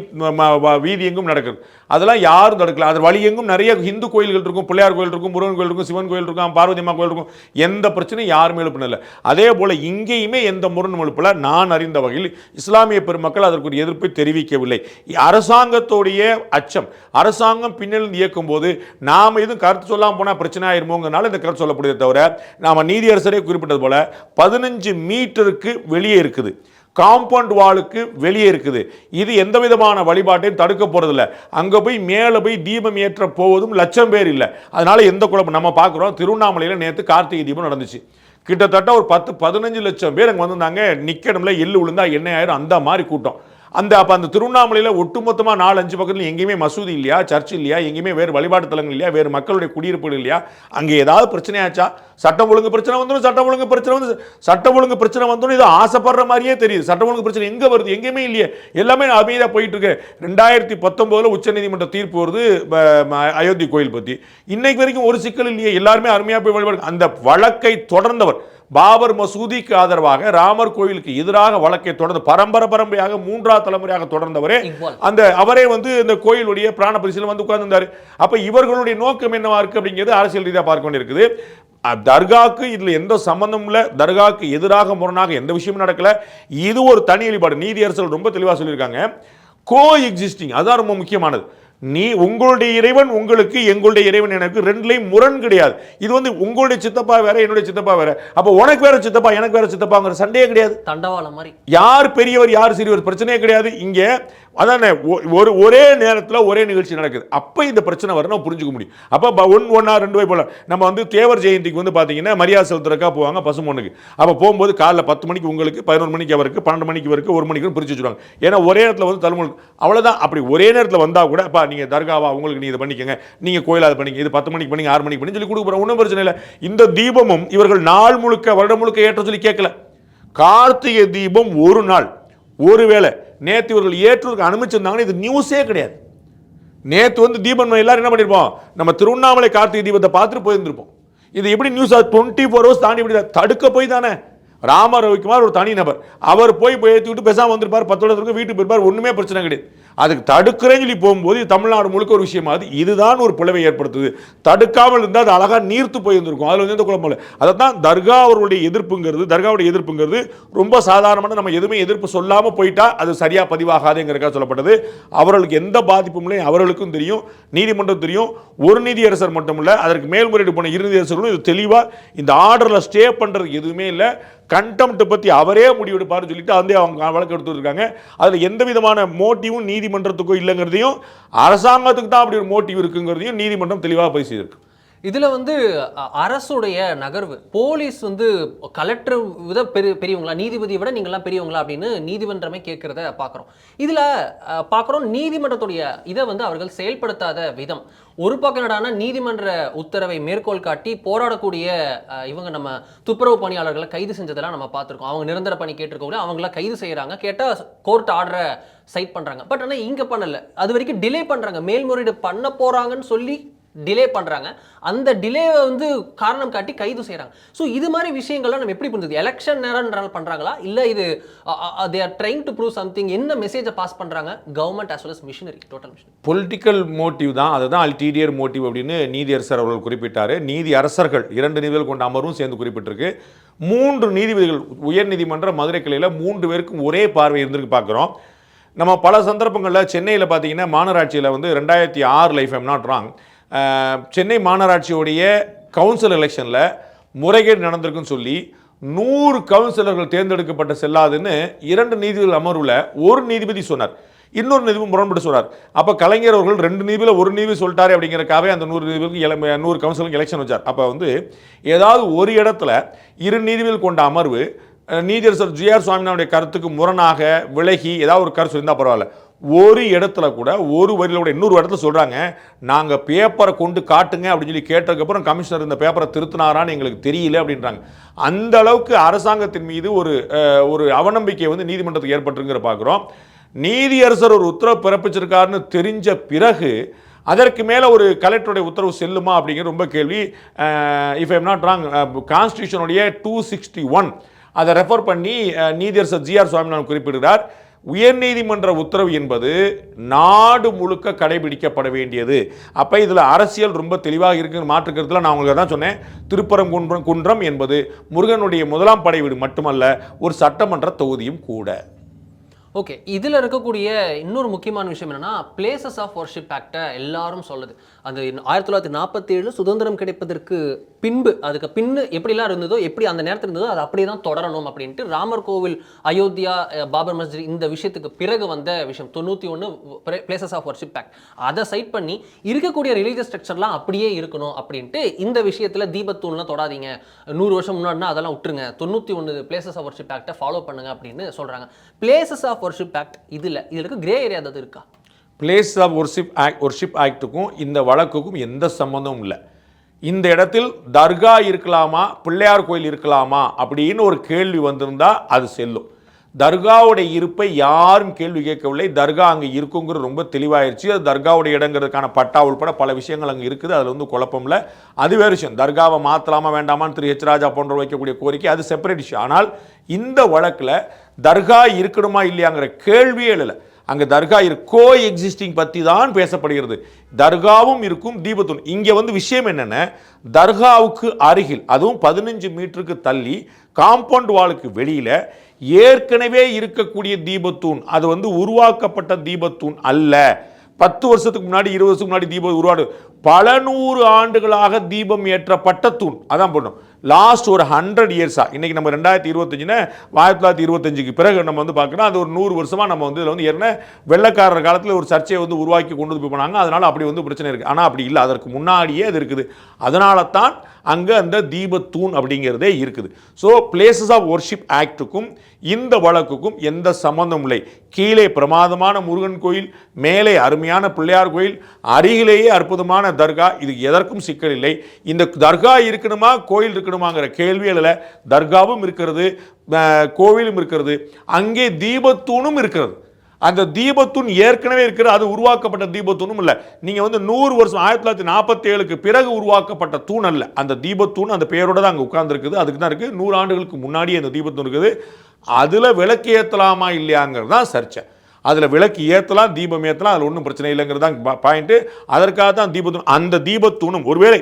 வீதி எங்கும் நடக்குது, அதெல்லாம் யாரும் தடுக்கல. அது வழி எங்கும் நிறைய இந்து கோயில்கள் இருக்கும், பிள்ளையார் கோயில் இருக்கும், முருகன் கோயில் இருக்கும், சிவன் கோயில் இருக்கும், பார்வதி அம்மா கோயில் இருக்கும், எந்த பிரச்சனையும் யாருமே எழுப்பினதில்லை. அதே போல் இங்கேயுமே எந்த முரண் எழுப்பல. நான் அறிந்த வகையில் இஸ்லாமிய பெருமக்கள் அதற்கு ஒரு எதிர்ப்பை தெரிவிக்கவில்லை. அரசாங்கத்துடைய அச்சம், அரசாங்கம் பின்னிலிருந்து இயக்கும் போது நாம் எதுவும் கருத்து சொல்லாமல் போனால் பிரச்சனை ஆயிருமோங்கிறனால இந்த கருத்து சொல்லப்படுதே தவிர, நாம் நீதியரசரே குறிப்பிட்டது போல 15 மீட்டருக்கு வெளியே இருக்குது, காம்பவுண்ட் வாலுக்கு வெளியே இருக்குது. இது எந்த விதமான வழிபாட்டையும் தடுக்க போறதில்லை. அங்கே போய் மேலே போய் தீபம் ஏற்ற போவதும் லட்சம் பேர் இல்லை. அதனால எந்த குழப்பம் நம்ம பார்க்குறோம். திருவண்ணாமலையில் நேற்று கார்த்திகை தீபம் நடந்துச்சு. கிட்டத்தட்ட ஒரு 10-15 லட்சம் பேர் அங்கே வந்திருந்தாங்க. நிற்கணும்ல எள்ளு விழுந்தா என்ன ஆயிரும், அந்த மாதிரி கூட்டம். அப்போ அந்த திருவண்ணாமலையில் ஒட்டுமொத்தமாக 4-5 பக்கத்தில் எங்கேயுமே மசூதி இல்லையா, சர்ச் இல்லையா, எங்கேயுமே வேறு வழிபாட்டு தலங்கள் இல்லையா, வேறு மக்களுடைய குடியிருப்புகள் இல்லையா? அங்கே ஏதாவது பிரச்சனையாச்சா? சட்டம் ஒழுங்கு பிரச்சனை வந்துடும், சட்டம் ஒழுங்கு பிரச்சனை வந்துடும். இது ஆசைப்படுற மாதிரியே தெரியுது. சட்டம் ஒழுங்கு பிரச்சனை எங்கே வருது? எங்கேயுமே இல்லையே, எல்லாமே அமைதியாக போயிட்டு இருக்கு. 2019 உச்சநீதிமன்ற தீர்ப்பு வருது அயோத்தி கோயில் பற்றி. இன்னைக்கு வரைக்கும் ஒரு சிக்கல் இல்லையே, எல்லாருமே அருமையாக போய் வழிபாடு. அந்த வழக்கை தொடர்ந்தவர் பாபர் மசூதிக்கு ஆதரவாக ராமர் கோயிலுக்கு எதிராக வழக்கை தொடர்ந்து பரம்பரையாக 3ஆவது தலைமுறையாக தொடர்ந்தவரே அவரே வந்து இந்த கோயிலுடைய பிராண பரிசீலனை வந்து உட்கார்ந்திருந்தாரு. அப்ப இவர்களுடைய நோக்கம் என்னவா இருக்கு அப்படிங்கிறது அரசியல் ரீதியாக பார்க்க வேண்டியிருக்குது. தர்காவுக்கு இதுல எந்த சம்பந்தம் இல்லை, தர்காவுக்கு எதிராக முரணாக எந்த விஷயமும் நடக்கல. இது ஒரு தனி வழிபாடு. நீதியரசர்கள் ரொம்ப தெளிவாக சொல்லியிருக்காங்க, கோ எக்ஸிஸ்டிங். அதுதான் ரொம்ப முக்கியமானது. உங்களுடைய இறைவன் உங்களுக்கு, எங்களுடைய இறைவன் எனக்கு, ரெண்டுலையும் முரண் கிடையாது. இது வந்து உங்களுடைய சித்தப்பா வேற, என்னுடைய சித்தப்பா வேற, அப்ப உனக்கு வேற சித்தப்பா எனக்கு வேற சித்தப்பாங்கிற சண்டையே கிடையாது. தண்டவாளம் மாதிரி யார் யார் பெரியவர் யார் சிறியவர் பிரச்சனையே கிடையாது. இங்க அதானே ஒரே நேரத்தில் ஒரே நிகழ்ச்சி நடக்குது. அப்போ இந்த பிரச்சனை வர நம்ம புரிஞ்சுக்க முடியும். அப்போ 1-2 போல நம்ம வந்து தேவர் ஜெயந்திக்கு வந்து பார்த்தீங்கன்னா மரியாதை செலுத்துறக்கா போவாங்க பசுமொன்னுக்கு. அப்போ போகும்போது காலைல 10 மணிக்கு உங்களுக்கு, 11 மணிக்கு அவருக்கு, 12 மணிக்கு அவருக்கு, 1 மணிக்கு பிரிச்சு வச்சுருவாங்க. ஏன்னா ஒரே நேரத்தில் வந்து தலைமுறை அவ்வளோதான். அப்படி ஒரே நேரத்தில் வந்தால் கூட அப்பா நீங்கள் தர்காவா உங்களுக்கு நீ இதை பண்ணிக்கங்க, நீங்கள் கோயில் அதை பண்ணிக்க, இது 10 மணிக்கு பண்ணி 6 மணிக்கு பண்ணி சொல்லி கொடுக்க போகிறோம், ஒன்றும் பிரச்சனை இல்லை. இந்த தீபமும் இவர்கள் நாள் முழுக்க வருடம் முழுக்க ஏற்ற சொல்லி கேட்கல. கார்த்திகை தீபம் ஒரு நாள் ஒருவேளை நேற்று இவர்கள் ஏற்றுவதற்கு அனுமதிச்சிருந்தாங்கன்னா இது நியூஸே கிடையாது. நேற்று வந்து தீபம் எல்லாரும் என்ன பண்ணியிருப்போம், நம்ம திருவண்ணாமலை கார்த்திகை தீபத்தை பார்த்துட்டு போயிருந்திருப்போம். இது எப்படி நியூஸ் 24 ஹவர்ஸ் தாண்டி இப்படி தடுக்க போய் தானே. ராமர் ரவிக்குமார் ஒரு தனி நபர், அவர் போய் ஏற்றி விட்டு பேசாமல் வந்திருப்பார், 10 வீட்டுக்கு போயிருப்பார், ஒன்றுமே பிரச்சனை கிடையாது. அதுக்கு தடுக்கிறேன்னு சொல்லி போகும்போது தமிழ்நாடு முழுக்க ஒரு விஷயமாவது இதுதான் ஒரு பிளவை ஏற்படுத்துது. தடுக்காமல் இருந்தால் அது அழகாக நீர்த்து போயிருந்திருக்கும். அதில் வந்து எந்த குழப்பம் இல்லை. அதை தான் தர்காவுடைய எதிர்ப்புங்கிறது ரொம்ப சாதாரணமான, நம்ம எதுவுமே எதிர்ப்பு சொல்லாமல் போயிட்டா அது சரியாக பதிவாகாதுங்கிறக்காக சொல்லப்பட்டது. அவர்களுக்கு எந்த பாதிப்பும் இல்லை, அவர்களுக்கும் தெரியும், நீதிமன்றம் தெரியும். ஒரு நீதியரசர் மட்டும் இல்லை, அதற்கு மேல்முறையீடு போன இரு நீதியரசர்களும் இது தெளிவாக இந்த ஆர்டரில் ஸ்டே பண்ணுறதுக்கு எதுவுமே இல்லை, கண்டெம்ட் பற்றி அவரே முடிவெடுப்பாருன்னு சொல்லிட்டு வந்து அவங்க வழக்கு எடுத்துருக்காங்க. அதில் எந்த விதமான மோட்டிவும் நீதிமன்றத்துக்கோ இல்லைங்கிறதையும், அரசாங்கத்துக்கு தான் அப்படி ஒரு மோட்டிவ் இருக்குங்கிறதையும் நீதிமன்றம் தெளிவாக பதிவு செய்திருக்கு. இதில் வந்து அரசுடைய நகர்வு, போலீஸ் வந்து கலெக்டர் விட பெரியவங்களா, நீதிபதியை விட நீங்கள்லாம் பெரியவங்களா அப்படின்னு நீதிமன்றமே கேட்குறத பார்க்குறோம். இதில் பார்க்குறோம் நீதிமன்றத்துடைய இதை வந்து அவர்கள் செயல்படுத்தாத விதம். ஒரு பக்கம் என்னடானா நீதிமன்ற உத்தரவை மேற்கோள் காட்டி போராடக்கூடிய இவங்க நம்ம துப்புரவு பணியாளர்களை கைது செஞ்சதெல்லாம் நம்ம பார்த்துருக்கோம். அவங்க நிரந்தர பணி கேட்டிருக்கோம், அவங்கள கைது செய்கிறாங்க, கேட்டால் கோர்ட் ஆர்டரை சைட் பண்ணுறாங்க. பட் ஆனால் இங்கே பண்ணலை, அது வரைக்கும் டிலே பண்ணுறாங்க. மேல்முறையீடு பண்ண போகிறாங்கன்னு சொல்லி டிலே பண்ணுறாங்க, அந்த டிலேவை வந்து காரணம் காட்டி கைது செய்கிறாங்க. ஸோ இது மாதிரி விஷயங்கள்லாம் நம்ம எப்படி புரிஞ்சுது? எலெக்ஷன் நேரம்ன்றால் பண்ணுறாங்களா, இல்லை இது they are trying to prove something? என்ன மெசேஜை பாஸ் பண்ணுறாங்க government as well as machinery, total machinery? Political motive தான், அதுதான் அல்டீரியர் மோட்டிவ் அப்படின்னு நீதியரசர் அவர்கள் குறிப்பிட்டார். நீதி அரசர்கள் 2 நீதிபதிகள் கொண்ட அமர்வும் சேர்ந்து குறிப்பிட்டிருக்கு. 3 நீதிபதிகள் உயர் நீதிமன்ற மதுரை கிளையில் 3 பேருக்கும் ஒரே பார்வை இருந்திருக்கு பார்க்குறோம். நம்ம பல சந்தர்ப்பங்களில் சென்னையில் பார்த்தீங்கன்னா மாநகராட்சியில் வந்து 2006 if I'm not wrong, Chennai மாநகராட்சியோடைய கவுன்சில் எலெக்ஷனில் முறைகேடு நடந்திருக்குன்னு சொல்லி 100 கவுன்சிலர்கள் தேர்ந்தெடுக்கப்பட்ட செல்லாதுன்னு 2 நீதிபதிகள் அமர்வில் ஒரு நீதிபதி சொன்னார், இன்னொரு நீதிபதி முரண்பட்டு சொன்னார். அப்போ கலைஞர் அவர்கள் 2 நீதிபதியில் ஒரு நீதிபதி சொல்லிட்டாரு அப்படிங்கிறக்காகவே அந்த 100 நீதிபதிக்கு 100 கவுன்சிலருக்கு எலெக்ஷன் வச்சார். அப்போ வந்து ஏதாவது ஒரு இடத்துல 2 நீதிபதிகள் கொண்ட அமர்வு நீதியரசர் ஜி.ஆர். சுவாமிநாதனுடைய கருத்துக்கு முரணாக விலகி ஏதாவது ஒரு கருத்து இருந்தால் பரவாயில்ல, ஒரு இடத்துல கூட ஒரு வரியில் கூட இன்னொரு இடத்துல சொல்கிறாங்க, நாங்கள் பேப்பரை கொண்டு காட்டுங்க அப்படின்னு சொல்லி கேட்டதுக்கப்புறம் கமிஷனர் இந்த பேப்பரை திருத்தினாரான்னு எங்களுக்கு தெரியல அப்படின்றாங்க. அந்த அளவுக்கு அரசாங்கத்தின் மீது ஒரு அவநம்பிக்கை வந்து நீதிமன்றத்துக்கு ஏற்பட்டுருங்கிற பார்க்குறோம். நீதியரசர் ஒரு உத்தரவு பிறப்பிச்சிருக்காருன்னு தெரிஞ்ச பிறகு அதற்கு மேலே ஒரு கலெக்டருடைய உத்தரவு செல்லுமா அப்படிங்கிற ரொம்ப கேள்வி. இஃப் ஐம் நாட் ராங், கான்ஸ்டியூஷனுடைய 261 அதை ரெஃபர் பண்ணி நீதியரசர் ஜி.ஆர். சுவாமிநாதன் குறிப்பிடுகிறார், உயர்நீதிமன்ற உத்தரவு என்பது நாடு முழுக்க கடைபிடிக்கப்பட வேண்டியது. அப்போ இதில் அரசியல் ரொம்ப தெளிவாக இருக்குன்னு மாற்றுக்கிறதுல நான் உங்களுக்கு தான் சொன்னேன். திருப்பரங்குன்றம் என்பது முருகனுடைய 1ஆம் படை வீடு மட்டுமல்ல, ஒரு சட்டமன்ற தொகுதியும் கூட. ஓகே, இதில் இருக்கக்கூடிய இன்னொரு முக்கியமான விஷயம் என்னன்னா, பிளேசஸ் ஆஃப் வர்ஷிப் ஆக்டை எல்லாரும் சொல்லுது. அது 1947 சுதந்திரம் கிடைப்பதற்கு பின்பு, அதுக்கு பின்னு எப்படிலாம் இருந்ததோ, எப்படி அந்த நேரத்தில் இருந்ததோ அது அப்படியே தான் தொடரணும் அப்படின்ட்டு ராமர் கோவில், அயோத்தியா, பாபர் மஸ்ஜித் இந்த விஷயத்துக்கு பிறகு வந்த விஷயம் 91 பிளேசஸ் ஆஃப் வர்ஷிப் ஆக்ட். அதை சைட் பண்ணி இருக்கக்கூடிய ரிலீஜியஸ் ஸ்ட்ரக்சர்லாம் அப்படியே இருக்கணும் அப்படின்ட்டு இந்த விஷயத்தில் தீபத்தூள்லாம் தொடாதீங்க, 100 வருஷம் முன்னாடினா அதெல்லாம் விட்டுருங்க, 91 பிளேசஸ் ஆஃப் வர்ஷிப் ஆக்டை ஃபாலோ பண்ணுங்க அப்படின்னு சொல்கிறாங்க. பிளேசஸ் ஆஃப் வர்ஷிப் ஆக்ட் இதில் இருக்க கிரே ஏரியா ஏதாவது இருக்கா? பிளேஸ் ஆஃப் வர்ஷிப் ஆக்டுக்கும் இந்த வழக்குக்கும் எந்த சம்பந்தமும் இல்லை. இந்த இடத்தில் தர்கா இருக்கலாமா, பிள்ளையார் கோயில் இருக்கலாமா அப்படின்னு ஒரு கேள்வி வந்திருந்தால் அது செல்லும். தர்காவுடைய இருப்பை யாரும் கேள்வி கேட்கவில்லை. தர்கா அங்கே இருக்குங்கிறது ரொம்ப தெளிவாயிருச்சு. அது தர்காவுடைய இடங்கிறதுக்கான பட்டா உள்பட பல விஷயங்கள் அங்கே இருக்குது, அதில் வந்து குழப்பம் இல்லை. அது வேறு விஷயம். தர்காவை மாற்றலாமா வேண்டாமான்னு திரு எச் ராஜா போன்ற வைக்கக்கூடிய கோரிக்கை அது செப்பரேட் இஷ்யூ. ஆனால் இந்த வழக்கில் தர்கா இருக்கணுமா இல்லையாங்கிற கேள்வியே இல்லை. அங்கே தர்கா கோ எக்ஸிஸ்டிங் பற்றி தான் பேசப்படுகிறது. தர்காவும் இருக்கும், தீபத்தூண். இங்கே வந்து விஷயம் என்னென்ன, தர்காவுக்கு அருகில், அதுவும் 15 மீட்டருக்கு தள்ளி காம்பவுண்ட் வாலுக்கு வெளியில் ஏற்கனவே இருக்கக்கூடிய தீபத்தூண், அது வந்து உருவாக்கப்பட்ட தீபத்தூண் அல்ல. 10 வருஷத்துக்கு முன்னாடி 20 வருஷத்துக்கு முன்னாடி தீபம் உருவாடு, பல 100 ஆண்டுகளாக தீபம் ஏற்றப்பட்ட தூண். அதான் பண்ணணும். லாஸ்ட் ஒரு 100 இயர்ஸாக, இன்றைக்கி நம்ம 2025 1925க்கு பிறகு நம்ம வந்து பார்க்குறோம், அது ஒரு 100 வருஷமாக நம்ம வந்து இதில் வந்து ஏன்னா வெள்ளைக்காரர் காலத்தில் ஒரு சர்ச்சையை வந்து உருவாக்கி கொண்டு வந்து போனாங்க. அதனால் அப்படி வந்து பிரச்சனை இருக்குது. ஆனால் அப்படி இல்லை, அதற்கு முன்னாடியே அது இருக்குது. அதனால தான் அங்கே அந்த தீபத்தூண் அப்படிங்கிறதே இருக்குது. ஸோ பிளேசஸ் ஆஃப் வர்ஷிப் ஆக்டுக்கும் இந்த வழக்குக்கும் எந்த சம்பந்தம் இல்லை. கீழே பிரமாதமான முருகன் கோயில், மேலே அருமையான பிள்ளையார் கோயில், அருகிலேயே அற்புதமான தர்கா, இது எதற்கும் சிக்கல் இல்லை. இந்த தர்கா இருக்கணுமா கோயில் இருக்கணுமாங்கிற கேள்வியில் தர்காவும் இருக்கிறது, கோவிலும் இருக்கிறது, அங்கே தீபத்தூணும் இருக்கிறது. அந்த தீபத்தூண் ஏற்கனவே இருக்கிற, அது உருவாக்கப்பட்ட தீபத்தூணும் இல்லை. நீங்கள் வந்து 100 வருஷம் 1947க்கு பிறகு உருவாக்கப்பட்ட தூண் அல்ல. அந்த தீபத்தூண் அந்த பேரோட தான் அங்கே உட்கார்ந்துருக்குது. அதுக்கு தான் இருக்குது. 100 ஆண்டுகளுக்கு முன்னாடியே அந்த தீபத்தூண் இருக்குது. அதில் விளக்கு ஏற்றலாமா இல்லையாங்கிறது தான் சர்ச்சை. அதில் விளக்கு ஏற்றலாம், தீபம் ஏற்றலாம், அதில் ஒன்றும் பிரச்சனை இல்லைங்கிறது தான் பாயிண்ட்டு. அதற்காக தான் தீபத்தூண். அந்த தீபத்தூணும் ஒருவேளை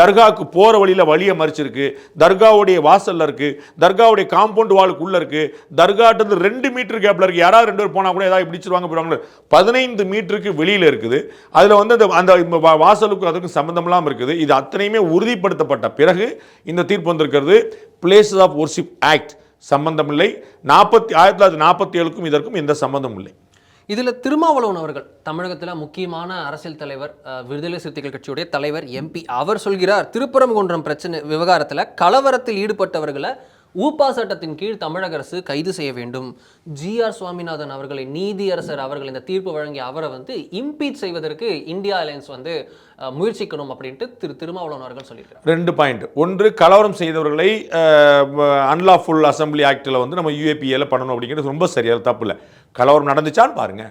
தர்காவுக்கு போகிற வழியில் வழியை மறிச்சிருக்கு, தர்காவுடைய வாசலில் இருக்குது, தர்காவுடைய காம்பவுண்ட் வாலுக்குள்ளே இருக்குது, தர்காட்டு 2 மீட்டர் கேப்பில் இருக்குது. யாராவது 2 பேர் போனால் கூட ஏதாவது பிடிச்சிருவாங்க போயிடுவாங்க. 15 மீட்டருக்கு வெளியில் இருக்குது. அதில் வந்து அந்த வாசலுக்கு அதுக்கும் சம்மந்தமெல்லாம் இருக்குது. இது அத்தனையுமே உறுதிப்படுத்தப்பட்ட பிறகு இந்த தீர்ப்பு வந்திருக்கிறது. பிளேசஸ் ஆஃப் வொர்ஷிப் ஆக்ட் சம்பந்தமில்லை. 1947க்கும் இதற்கும் எந்த சம்பந்தமும் இல்லை. இதில் திருமாவளவன் அவர்கள் தமிழகத்தில் முக்கியமான அரசியல் தலைவர், விடுதலை சிறுத்தைகள் கட்சியுடைய தலைவர், எம்பி, அவர் சொல்கிறார் திருப்பரங்குன்றம் பிரச்சனை விவகாரத்தில் கலவரத்தில் ஈடுபட்டவர்களை ஊப்பா சட்டத்தின் கீழ் தமிழக அரசு கைது செய்ய வேண்டும். ஜிஆர் சுவாமிநாதன் அவர்களை, நீதியரசர் அவர்கள் இந்த தீர்ப்பு வழங்கிய அவரை வந்து இம்பீச் செய்வதற்கு இந்தியா அலையன்ஸ் வந்து முயற்சிக்கணும் அப்படின்ட்டு திருமாவளவன் அவர்கள் சொல்லியிருக்காரு. 2 பாயிண்ட். ஒன்று, கலவரம் செய்தவர்களை அன்லாஃபுல் அசம்பிளி ஆக்டில் வந்து நம்ம யூஏபிஏல பண்ணணும் அப்படிங்கிறது ரொம்ப சரியாக தப்பு இல்லை. கலவரம் நடந்துச்சான்னு பாருங்க,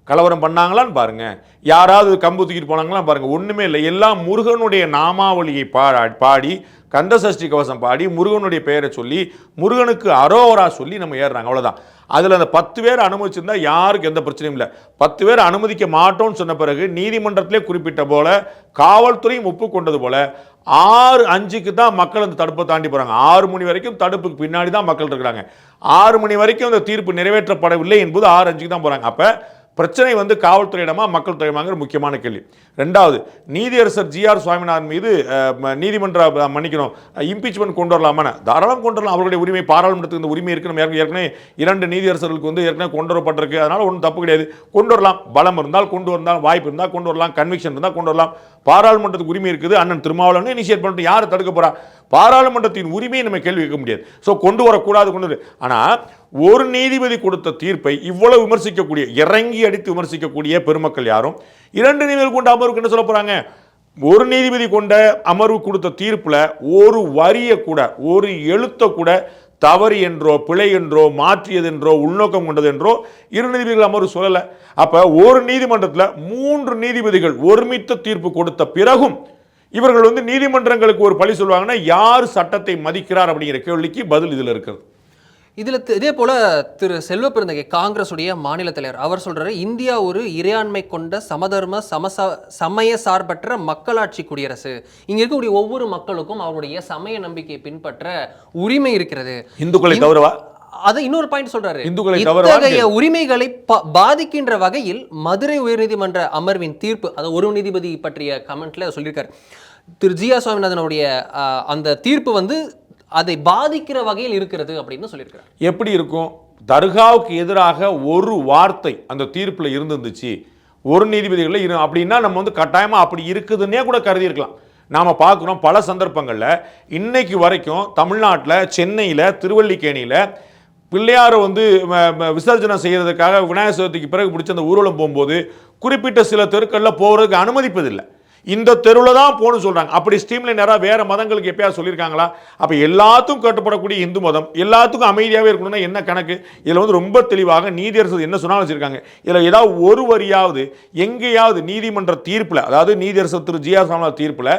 கலவரம் பண்ணாங்களான்னு பாருங்க, யாராவது கம்பு தூக்கிட்டு போனாங்களான்னு பாருங்க. ஒன்றுமே இல்லை. எல்லாம் முருகனுடைய நாமாவளியை பாடி, கந்த சஷ்டி கவசம் பாடி, முருகனுடைய பெயரை சொல்லி, முருகனுக்கு அரோவரா சொல்லி நம்ம ஏறுறாங்க, அவ்வளோதான். அதில் அந்த 10 பேர் அனுமதிச்சிருந்தா யாருக்கு எந்த பிரச்சனையும் இல்லை. 10 பேர் அனுமதிக்க மாட்டோம்னு சொன்ன பிறகு நீதிமன்றத்திலே குறிப்பிட்ட போல, காவல்துறையும் ஒப்புக்கொண்டது போல 6:05க்கு தான் மக்கள் அந்த தடுப்பை தாண்டி போகிறாங்க. 6 மணி வரைக்கும் தடுப்புக்கு பின்னாடி தான் மக்கள் இருக்கிறாங்க. 6 மணி வரைக்கும் அந்த தீர்ப்பு நிறைவேற்றப்படவில்லை என்பது 6:05க்கு தான் போகிறாங்க. அப்போ பிரச்சனை வந்து காவல்துறையிடமா மக்கள் துறையிடமாங்கிற முக்கியமான கேள்வி. 2வது, நீதியரசர் ஜிஆர் சுவாமிநாதன் மீது நீதிமன்ற மன்னிக்கணும் இம்பீச்மெண்ட் கொண்டு வரலாமா? தாராளம் கொண்டு வரலாம். அவருடைய உரிமை, பாராளுமன்றத்துக்கு இந்த உரிமை இருக்கு. நம்ம ஏற்கனவே 2 நீதியரசர்களுக்கு வந்து ஏற்கனவே கொண்டு வரப்பட்டிருக்கு. அதனால ஒன்றும் தப்பு கிடையாது, கொண்டு வரலாம். பலம் இருந்தால் கொண்டு வந்தால், வாய்ப்பு இருந்தால் கொண்டு வரலாம், கன்விக்ஷன் இருந்தால் கொண்டு வரலாம். பாராளுமன்றத்துக்கு உரிமை இருக்குது. அண்ணன் திருமாவளவன் இனிஷியேட் பண்ணிட்டு யாரை தடுக்க போறா? பாராளுமன்றத்தின் உரிமையை நம்ம கேள்வி கேட்க முடியாது. ஸோ கொண்டு வரக்கூடாது, கொண்டு வர. ஆனால் ஒரு நீதிபதி கொடுத்த தீர்ப்பை இவ்வளவு விமர்சிக்கக்கூடிய, இறங்கி அடித்து விமர்சிக்கக்கூடிய பெருமக்கள் யாரும் 2 நீதிபதி கொண்ட அமர்வுக்கு என்ன சொல்ல போறாங்க? ஒரு நீதிபதி கொண்ட அமர்வு கொடுத்த தீர்ப்புல ஒரு வரியை கூட, ஒரு எழுத்தை கூட தவறு என்றோ, பிழை என்றோ, மாற்றியது என்றோ, உள்நோக்கம் கொண்டது என்றோ 2 நீதிபதிகள் அமர்வு சொல்லலை. அப்ப ஒரு நீதிமன்றத்தில் 3 நீதிபதிகள் ஒருமித்த தீர்ப்பு கொடுத்த பிறகும் இவர்கள் வந்து நீதிமன்றங்களுக்கு ஒரு பழி சொல்லுவாங்கன்னா, யார் சட்டத்தை மதிக்கிறார் அப்படிங்கிற கேள்விக்கு பதில் இதில் இருக்கிறது. இதே போல திரு செல்வ பெருந்தகை, காங்கிரசுடைய மாநில தலைவர், அவர் சொல்றாரு, இந்தியா ஒரு இறையாண்மை கொண்ட சமதர்ம சமய சார்பற்ற மக்களாட்சி குடியரசு. இங்க இருக்கக்கூடிய ஒவ்வொரு மக்களுக்கும் அவருடைய சமய நம்பிக்கையை பின்பற்ற உரிமை இருக்கிறது. இந்துக்களை தவிரவா? அதை இன்னொரு பாயிண்ட் சொல்றாரு, இத்தகைய உரிமைகளை பாதிக்கின்ற வகையில் மதுரை உயர்நீதிமன்ற அமர்வின் தீர்ப்பு, அது ஒரு நீதிபதி பற்றிய கமெண்ட்ல சொல்லியிருக்காரு திரு ஜிஆர் சுவாமிநாதனுடைய அந்த தீர்ப்பு வந்து அதை பாதிக்கிற வகையில் இருக்கிறது அப்படின்னு சொல்லியிருக்காரு. எப்படி இருக்கும்? தர்காவுக்கு எதிராக ஒரு வார்த்தை அந்த தீர்ப்பில் இருந்துச்சு, ஒரு நீதிபதிகளில் அப்படின்னா நம்ம வந்து கட்டாயமாக அப்படி இருக்குதுன்னே கூட கருதி இருக்கலாம். நாம் பார்க்குறோம் பல சந்தர்ப்பங்களில் இன்னைக்கு வரைக்கும் தமிழ்நாட்டில், சென்னையில், திருவல்லிக்கேணியில் பிள்ளையாரை வந்து விசர்ஜனம் செய்கிறதுக்காக விநாயகர் சதுர்த்திக்கு பிறகு பிடிச்ச அந்த ஊர்வலம் போகும்போது குறிப்பிட்ட சில தெருக்களில் போகிறதுக்கு அனுமதிப்பதில்லை. இந்த தெருவில் தான் போகணும்னு சொல்கிறாங்க. அப்படி ஸ்ட்ரீம்லைன் யாராவது வேறு மதங்களுக்கு எப்பயாவது சொல்லியிருக்காங்களா? அப்போ எல்லாத்துக்கும் கட்டுப்படக்கூடிய இந்து மதம் எல்லாத்துக்கும் அமைதியாகவே இருக்கணும்னா என்ன கணக்கு? இதில் வந்து ரொம்ப தெளிவாக நீதியரசர் என்ன சொன்னாலும் வச்சுருக்காங்க. இதில் ஏதாவது ஒரு வரியாவது எங்கேயாவது நீதிமன்ற தீர்ப்பில், அதாவது நீதியரசர் திரு ஜிஆர் சுவாமிநாதன் தீர்ப்பில்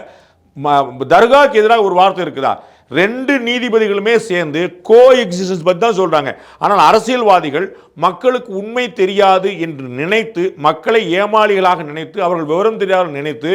தர்காவுக்கு எதிராக ஒரு வார்த்தை இருக்குதா? 2 நீதிபதிகளுமே சேர்ந்து கோ எக்ஸிஸ்டன்ஸ் பற்றி தான் சொல்கிறாங்க. ஆனால் அரசியல்வாதிகள் மக்களுக்கு உண்மை தெரியாது என்று நினைத்து, மக்களை ஏமாளிகளாக நினைத்து, அவர்கள் விவரம் தெரியாத நினைத்து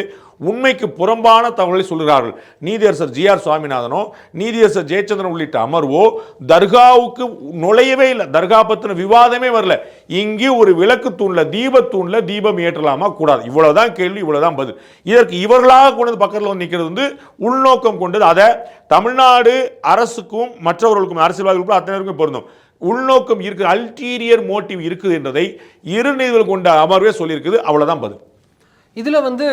உண்மைக்கு புறம்பான தகவலை சொல்கிறார்கள். நீதியரசர் ஜிஆர் சுவாமிநாதனோ, நீதியரசர் ஜெயச்சந்திரன் உள்ளிட்ட அமர்வோ தர்காவுக்கு நுழையவே இல்லை. தர்கா பற்றின விவாதமே வரல. இங்கே ஒரு விளக்கு தூண்ல, தீபத்தூண்ல தீபம் ஏற்றலாமா கூடாது? இவ்வளவுதான் கேள்வி, இவ்வளவுதான் பதில். இதற்கு இவர்களாக கொண்டு பக்கத்தில் வந்து நிற்கிறது வந்து உள்நோக்கம் கொண்டது. அதை தமிழ்நாடு அரசுக்கும் மற்றவர்களுக்கும், அரசியல்வாதிகளுக்கும் அத்தனைக்கும் பொருந்தும். உள்நோக்கம் இருக்குது, அல்டீரியர் மோட்டிவ் இருக்குது என்றதை 2 நீதிபதிகள் கொண்ட அமர்வே சொல்லியிருக்குது. அவ்வளவுதான் பதில். இதுல வந்து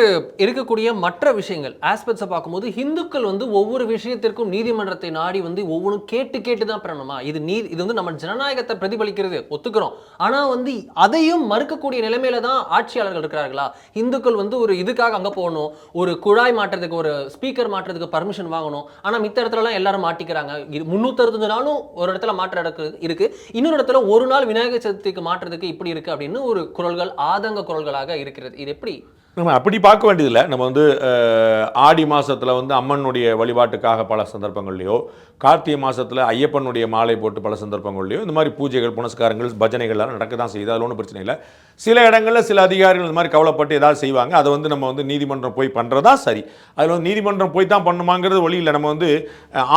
இருக்கக்கூடிய மற்ற விஷயங்கள் ஆஸ்பெக்ட்ஸை பார்க்கும்போது, இந்துக்கள் வந்து ஒவ்வொரு விஷயத்திற்கும் நீதிமன்றத்தை நாடி வந்து ஒவ்வொன்றும் கேட்டு தான் பண்ணணுமா? இது வந்து நம்ம ஜனநாயகத்தை பிரதிபலிக்கிறது, ஒத்துக்கிறோம். ஆனா வந்து அதையும் மறுக்கக்கூடிய நிலைமையில தான் ஆட்சியாளர்கள் இருக்கிறார்களா? இந்துக்கள் வந்து ஒரு இதுக்காக அங்க போகணும், ஒரு குழாய் மாற்றுறதுக்கு, ஒரு ஸ்பீக்கர் மாற்றுறதுக்கு பர்மிஷன் வாங்கணும். ஆனா மித்த இடத்துலலாம் எல்லாரும் மாட்டிக்கிறாங்க. 365 நாளும் ஒரு இடத்துல மாற்ற இருக்கு, இன்னொரு இடத்துல ஒரு நாள் விநாயகர் சதுர்த்திக்கு மாற்றுறதுக்கு இப்படி இருக்கு அப்படின்னு ஒரு குரல்கள், ஆதங்க குரல்களாக இருக்கிறது. இது எப்படி நம்ம அப்படி பார்க்க வேண்டியதில்லை. நம்ம வந்து ஆடி மாதத்தில் வந்து அம்மனுடைய வழிபாட்டுக்காக பல சந்தர்ப்பங்கள்லையோ, கார்த்திகை மாதத்தில் ஐயப்பனுடைய மாலை போட்டு பல சந்தர்ப்பங்கள்லையோ இந்த மாதிரி பூஜைகள், புனஸ்காரங்கள், பஜனைகள்லாம் நடக்க தான் செய்யுது. அதில் ஒன்றும் பிரச்சனை இல்லை. சில இடங்களில் சில அதிகாரிகள் இந்த மாதிரி கவலைப்பட்டு ஏதாவது செய்வாங்க. அதை வந்து நம்ம வந்து நீதிமன்றம் போய் பண்ணுறதா சரி. அதில் வந்து நீதிமன்றம் போய் தான் பண்ணுமாங்கிறது வழி இல்லை. நம்ம வந்து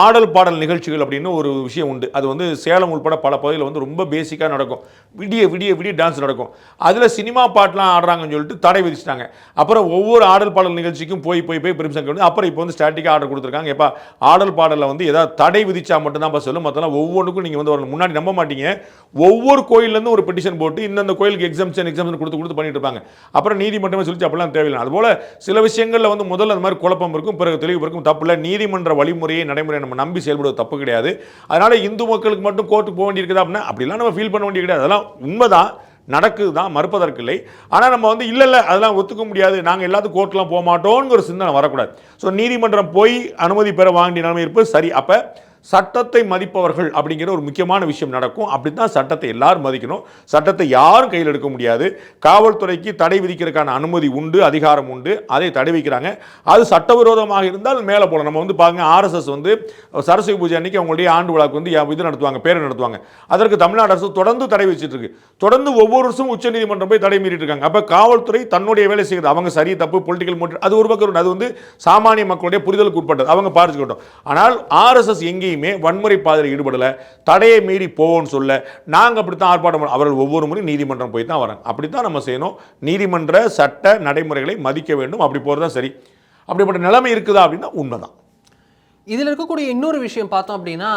ஆடல் பாடல் நிகழ்ச்சிகள் அப்படின்னு ஒரு விஷயம் உண்டு. அது வந்து சேலம் உட்பட பல பகுதியில் வந்து ரொம்ப பேசிக்காக நடக்கும். விடிய விடிய விடிய டான்ஸ் நடக்கும். அதில் சினிமா பாட்டெலாம் ஆடுறாங்கன்னு சொல்லிட்டு தடை விதிச்சிட்டாங்க. அப்புறம் ஒவ்வொரு ஆடல் பாடல் நிகழ்ச்சிக்கும் போய் பெர்மிஷன் கேட்டு அப்புறம் இப்போ வந்து ஸ்டாட்டிக்காக ஆர்டர் கொடுத்துருக்காங்க. எப்போ ஆடல் பாடலில் வந்து ஏதாவது தடை விதிச்சா மட்டும்தான் சொல்லும். மற்றெல்லாம் ஒவ்வொன்றுக்கும் நீங்கள் வந்து முன்னாடி நம்ப மாட்டீங்க. ஒவ்வொரு கோயிலேருந்து ஒரு பெட்டிஷன் போட்டு இந்தந்த கோயிலுக்கு எக்ஸம்ஷன் கொடுத்து பண்ணிட்டு இருப்பாங்க. அப்புறம் நீதிமன்றமே சொல்லிச்சு அப்படிலாம் தேவையில்லை. அதுபோல சில விஷயங்களில் வந்து முதல்ல அந்த மாதிரி குழப்பம் இருக்கும், பிறகு தெளிவு இருக்கும். தப்பு இல்லை. நீதிமன்ற வழிமுறையை நடைமுறையை நம்ம நம்பி செயல்படுவது தப்பு கிடையாது. அதனால இந்து மக்களுக்கு மட்டும் கோர்ட்டுக்கு போக வேண்டியிருக்குதா அப்படின்னா அப்படிலாம் நம்ம ஃபீல் பண்ண வேண்டிய கிடையாது. அதெல்லாம் உண்மைதான், நடக்குது தான், மறுப்பதற்கு இல்லை. ஆனால் நம்ம வந்து இல்லை அதெல்லாம் ஒத்துக்க முடியாது, நாங்கள் எல்லாத்துக்கும் கோர்ட்லாம் போக மாட்டோங்கிற ஒரு சிந்தனை வரக்கூடாது. ஸோ நீதிமன்றம் போய் அனுமதி பெற வாங்கிய நிலைமை இருப்பது சரி. அப்போ சட்டத்தை மதிப்பவர்கள் அப்படிங்கிற ஒரு முக்கியமான விஷயம் நடக்கும். அப்படி தான் சட்டத்தை எல்லாரும் மதிக்கணும். சட்டத்தை யாரும் கையில் எடுக்க முடியாது. காவல்துறைக்கு தடை விதிக்கிறதுக்கான அனுமதி உண்டு, அதிகாரம் உண்டு. அதை தடை வைக்கிறாங்க. அது சட்டவிரோதமாக இருந்தால் மேலே போகலாம். நம்ம வந்து பாருங்க, ஆர்எஸ்எஸ் வந்து சரஸ்வதி பூஜை அன்னைக்கு அவங்களுடைய ஆண்டு விழாக்கு வந்து இது நடத்துவாங்க, பேரை நடத்துவாங்க. அதற்கு தமிழ்நாடு அரசு தொடர்ந்து தடை வச்சுட்டு இருக்கு. தொடர்ந்து ஒவ்வொரு வருஷமும் உச்சநீதிமன்றம் போய் தடை மீறிட்டு இருக்காங்க. அப்போ காவல்துறை தன்னுடைய வேலை செய்யுது. அவங்க சரி தப்பு பொலிட்டிக்கல் மோட்டிவ் அது ஒரு பக்கம், அது வந்து சாமானிய மக்களுடைய புரிதலுக்கு உட்பட்டது, அவங்க பார்த்துக்கிட்டோம். ஆனால் ஆர்எஸ்எஸ் எங்கேயும் வன்முறை பாதையில் ஈடுபடல, தடையை மீறி போவோம்னு சொல்ல நாங்கள் அப்படித்தான் ஆர்ப்பாட்டம். அவர்கள் ஒவ்வொரு முறையும் நீதிமன்றம் போய் தான் வராங்க. அப்படித்தான் நம்ம செய்யணும். நீதிமன்ற சட்ட நடைமுறைகளை மதிக்க வேண்டும். அப்படி போகிறதா சரி. அப்படிப்பட்ட நிலைமை இருக்குதா அப்படின்னா உண்மைதான். இதில் இருக்கக்கூடிய இன்னொரு விஷயம் பார்த்தோம் அப்படின்னா,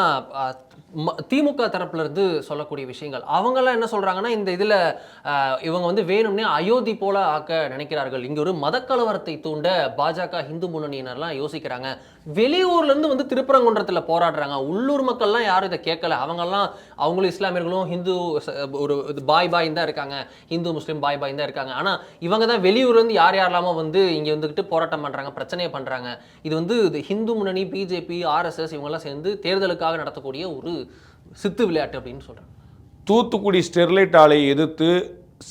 திமுக தரப்புல இருந்து சொல்லக்கூடிய விஷயங்கள், அவங்கெல்லாம் என்ன சொல்றாங்கன்னா, இந்த இதில் இவங்க வந்து வேணும்னே அயோத்தி போல ஆக்க நினைக்கிறார்கள், இங்கே ஒரு மதக்கலவரத்தை தூண்ட பாஜக இந்து முன்னணியினர்லாம் யோசிக்கிறாங்க, வெளியூர்லேருந்து வந்து திருப்பரங்குன்றத்தில் போராடுறாங்க, உள்ளூர் மக்கள்லாம் யாரும் இதை கேட்கல, அவங்கெல்லாம் அவங்களும் இஸ்லாமியர்களும் ஹிந்து ஒரு பாய் தான் இருக்காங்க, ஹிந்து முஸ்லீம் பாய் தான் இருக்காங்க, ஆனால் இவங்க தான் வெளியூர்லேருந்து யாரெல்லாமோ வந்து இங்கே வந்துக்கிட்டு போராட்டம் பண்ணுறாங்க, பிரச்சனையை பண்ணுறாங்க. இது வந்து ஹிந்து முன்னணி, பிஜேபி, ஆர்எஸ்எஸ் இவங்கெல்லாம் சேர்ந்து தேர்தலுக்காக நடத்தக்கூடிய ஒரு சித்து விளையாட்டு அப்படின்னு சொல்கிறாங்க. தூத்துக்குடி ஸ்டெர்லைட் ஆலையை எதிர்த்து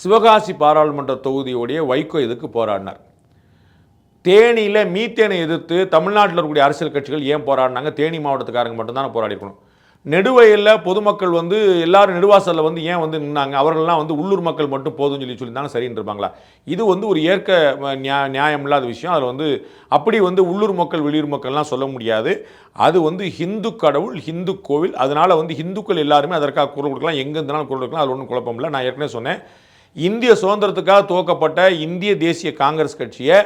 சிவகாசி பாராளுமன்ற தொகுதியோடைய வைகோ எதுக்கு போராடினார்? தேனியில் மீத்தேனை எதிர்த்து தமிழ்நாட்டில் இருக்கக்கூடிய அரசியல் கட்சிகள் ஏன் போராடினாங்க? தேனி மாவட்டத்துக்காரங்க மட்டும்தான் போராடிக்கணும். நெடுவயலில் பொதுமக்கள் வந்து எல்லாரும் நெடுவாசலில் வந்து ஏன் வந்து நின்னாங்க? அவர்கள்லாம் வந்து உள்ளூர் மக்கள் மட்டும் போதும்னு சொல்லியிருந்தாங்க, சரின்னு இருப்பாங்களா? இது வந்து ஒரு ஏற்க நியாயம் இல்லாத விஷயம். அதில் வந்து அப்படி வந்து உள்ளூர் மக்கள் வெளியூர் மக்கள்லாம் சொல்ல முடியாது. அது வந்து ஹிந்து கடவுள், ஹிந்து கோவில். அதனால் வந்து ஹிந்துக்கள் எல்லாருமே அதற்காக குரல் கொடுக்கலாம், எங்கே இருந்தாலும் குரல் கொடுக்கலாம். அது ஒன்றும் குழப்பம் இல்லை. நான் ஏற்கனவே சொன்னேன், இந்திய சுதந்திரத்துக்காக துவக்கப்பட்ட இந்திய தேசிய காங்கிரஸ் கட்சியை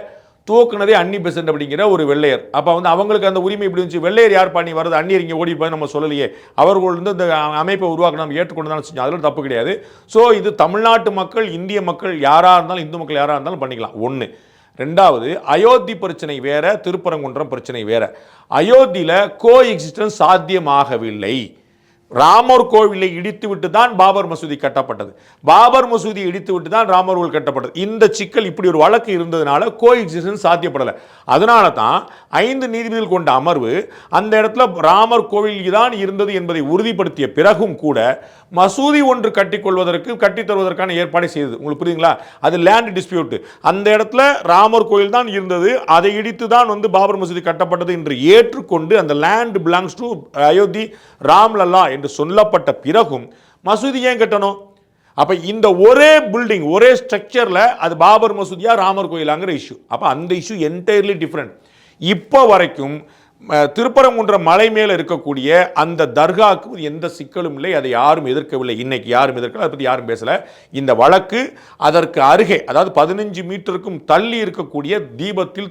துவக்குனதே அன்னி பெசன்ட் அப்படிங்கிற ஒரு வெள்ளையர். அப்போ வந்து அவங்களுக்கு அந்த உரிமை இப்படி இருந்துச்சு. வெள்ளையர் யார் பண்ணி வருது, அந்நியர் இங்கே ஓடி போய் நம்ம சொல்லலையே, அவர்கள் வந்து இந்த அமைப்பை உருவாக்க நம்ம ஏற்றுக்கொண்டு தான் செஞ்சோம். அதில் தப்பு கிடையாது. ஸோ இது தமிழ்நாட்டு மக்கள், இந்திய மக்கள் யாராக இருந்தாலும், இந்து மக்கள் யாராக இருந்தாலும் பண்ணிக்கலாம். ஒன்று. ரெண்டாவது, அயோத்தி பிரச்சனை வேற, திருப்பரங்குன்றம் பிரச்சனை வேற. அயோத்தியில் கோ எக்ஸிஸ்டன்ஸ் சாத்தியமாகவில்லை. ராமர் கோவிலை இடித்து விட்டு தான் பாபர் மசூதி கட்டப்பட்டது. பாபர் மசூதி இடித்து விட்டு தான் ராமர் கோவில் கட்டப்பட்டது. இந்த சிக்கல், இப்படி ஒரு வழக்கு இருந்ததுனால கோ எக்ஸிஸ்டன்ஸ் சாத்தியப்படலை. அதனால தான் 5 நீதிபதிகள் கொண்ட அமர்வு அந்த இடத்துல ராமர் கோவில் தான் இருந்தது என்பதை உறுதிப்படுத்திய பிறகும் கூட மசூதி ஒன்று கட்டிக்கொள்வதற்கு, கட்டித்தருவதற்கான ஏற்பாடு செய்தது. உங்களுக்கு புரியுதுங்களா? அது லேண்ட் டிஸ்பியூட். அந்த இடத்துல ராமர் கோவில் தான் இருந்தது, அதை இடித்து தான் வந்து பாபர் மசூதி கட்டப்பட்டது என்று ஏற்றுக்கொண்டு அந்த land belongs to Ayodhya Ramlalla என்று சொல்லப்பட்ட பிறகும் மசூதி ஏன் கட்டணும்? அப்ப இந்த ஒரே பில்டிங், ஒரே ஸ்ட்ரக்சர்ல அது பாபர் மசூதியா ராமர் கோயிலாங்கிற இஷ்யூ. அப்ப அந்த இஷ்யூ என்டையர்லி டிஃபரெண்ட். இப்போ வரைக்கும் திருப்பரங்குன்றம் மலை மேலே இருக்கக்கூடிய அந்த தர்காவுக்கு எந்த சிக்கலும் இல்லை. அதை யாரும் எதிர்க்கவில்லை. இன்னைக்கு யாரும் எதிர்க்கல, அதை பற்றி யாரும் பேசல. இந்த வழக்கு அதற்கு அருகே, அதாவது 15 மீட்டருக்கும் தள்ளி இருக்கக்கூடிய தீபத்தில்,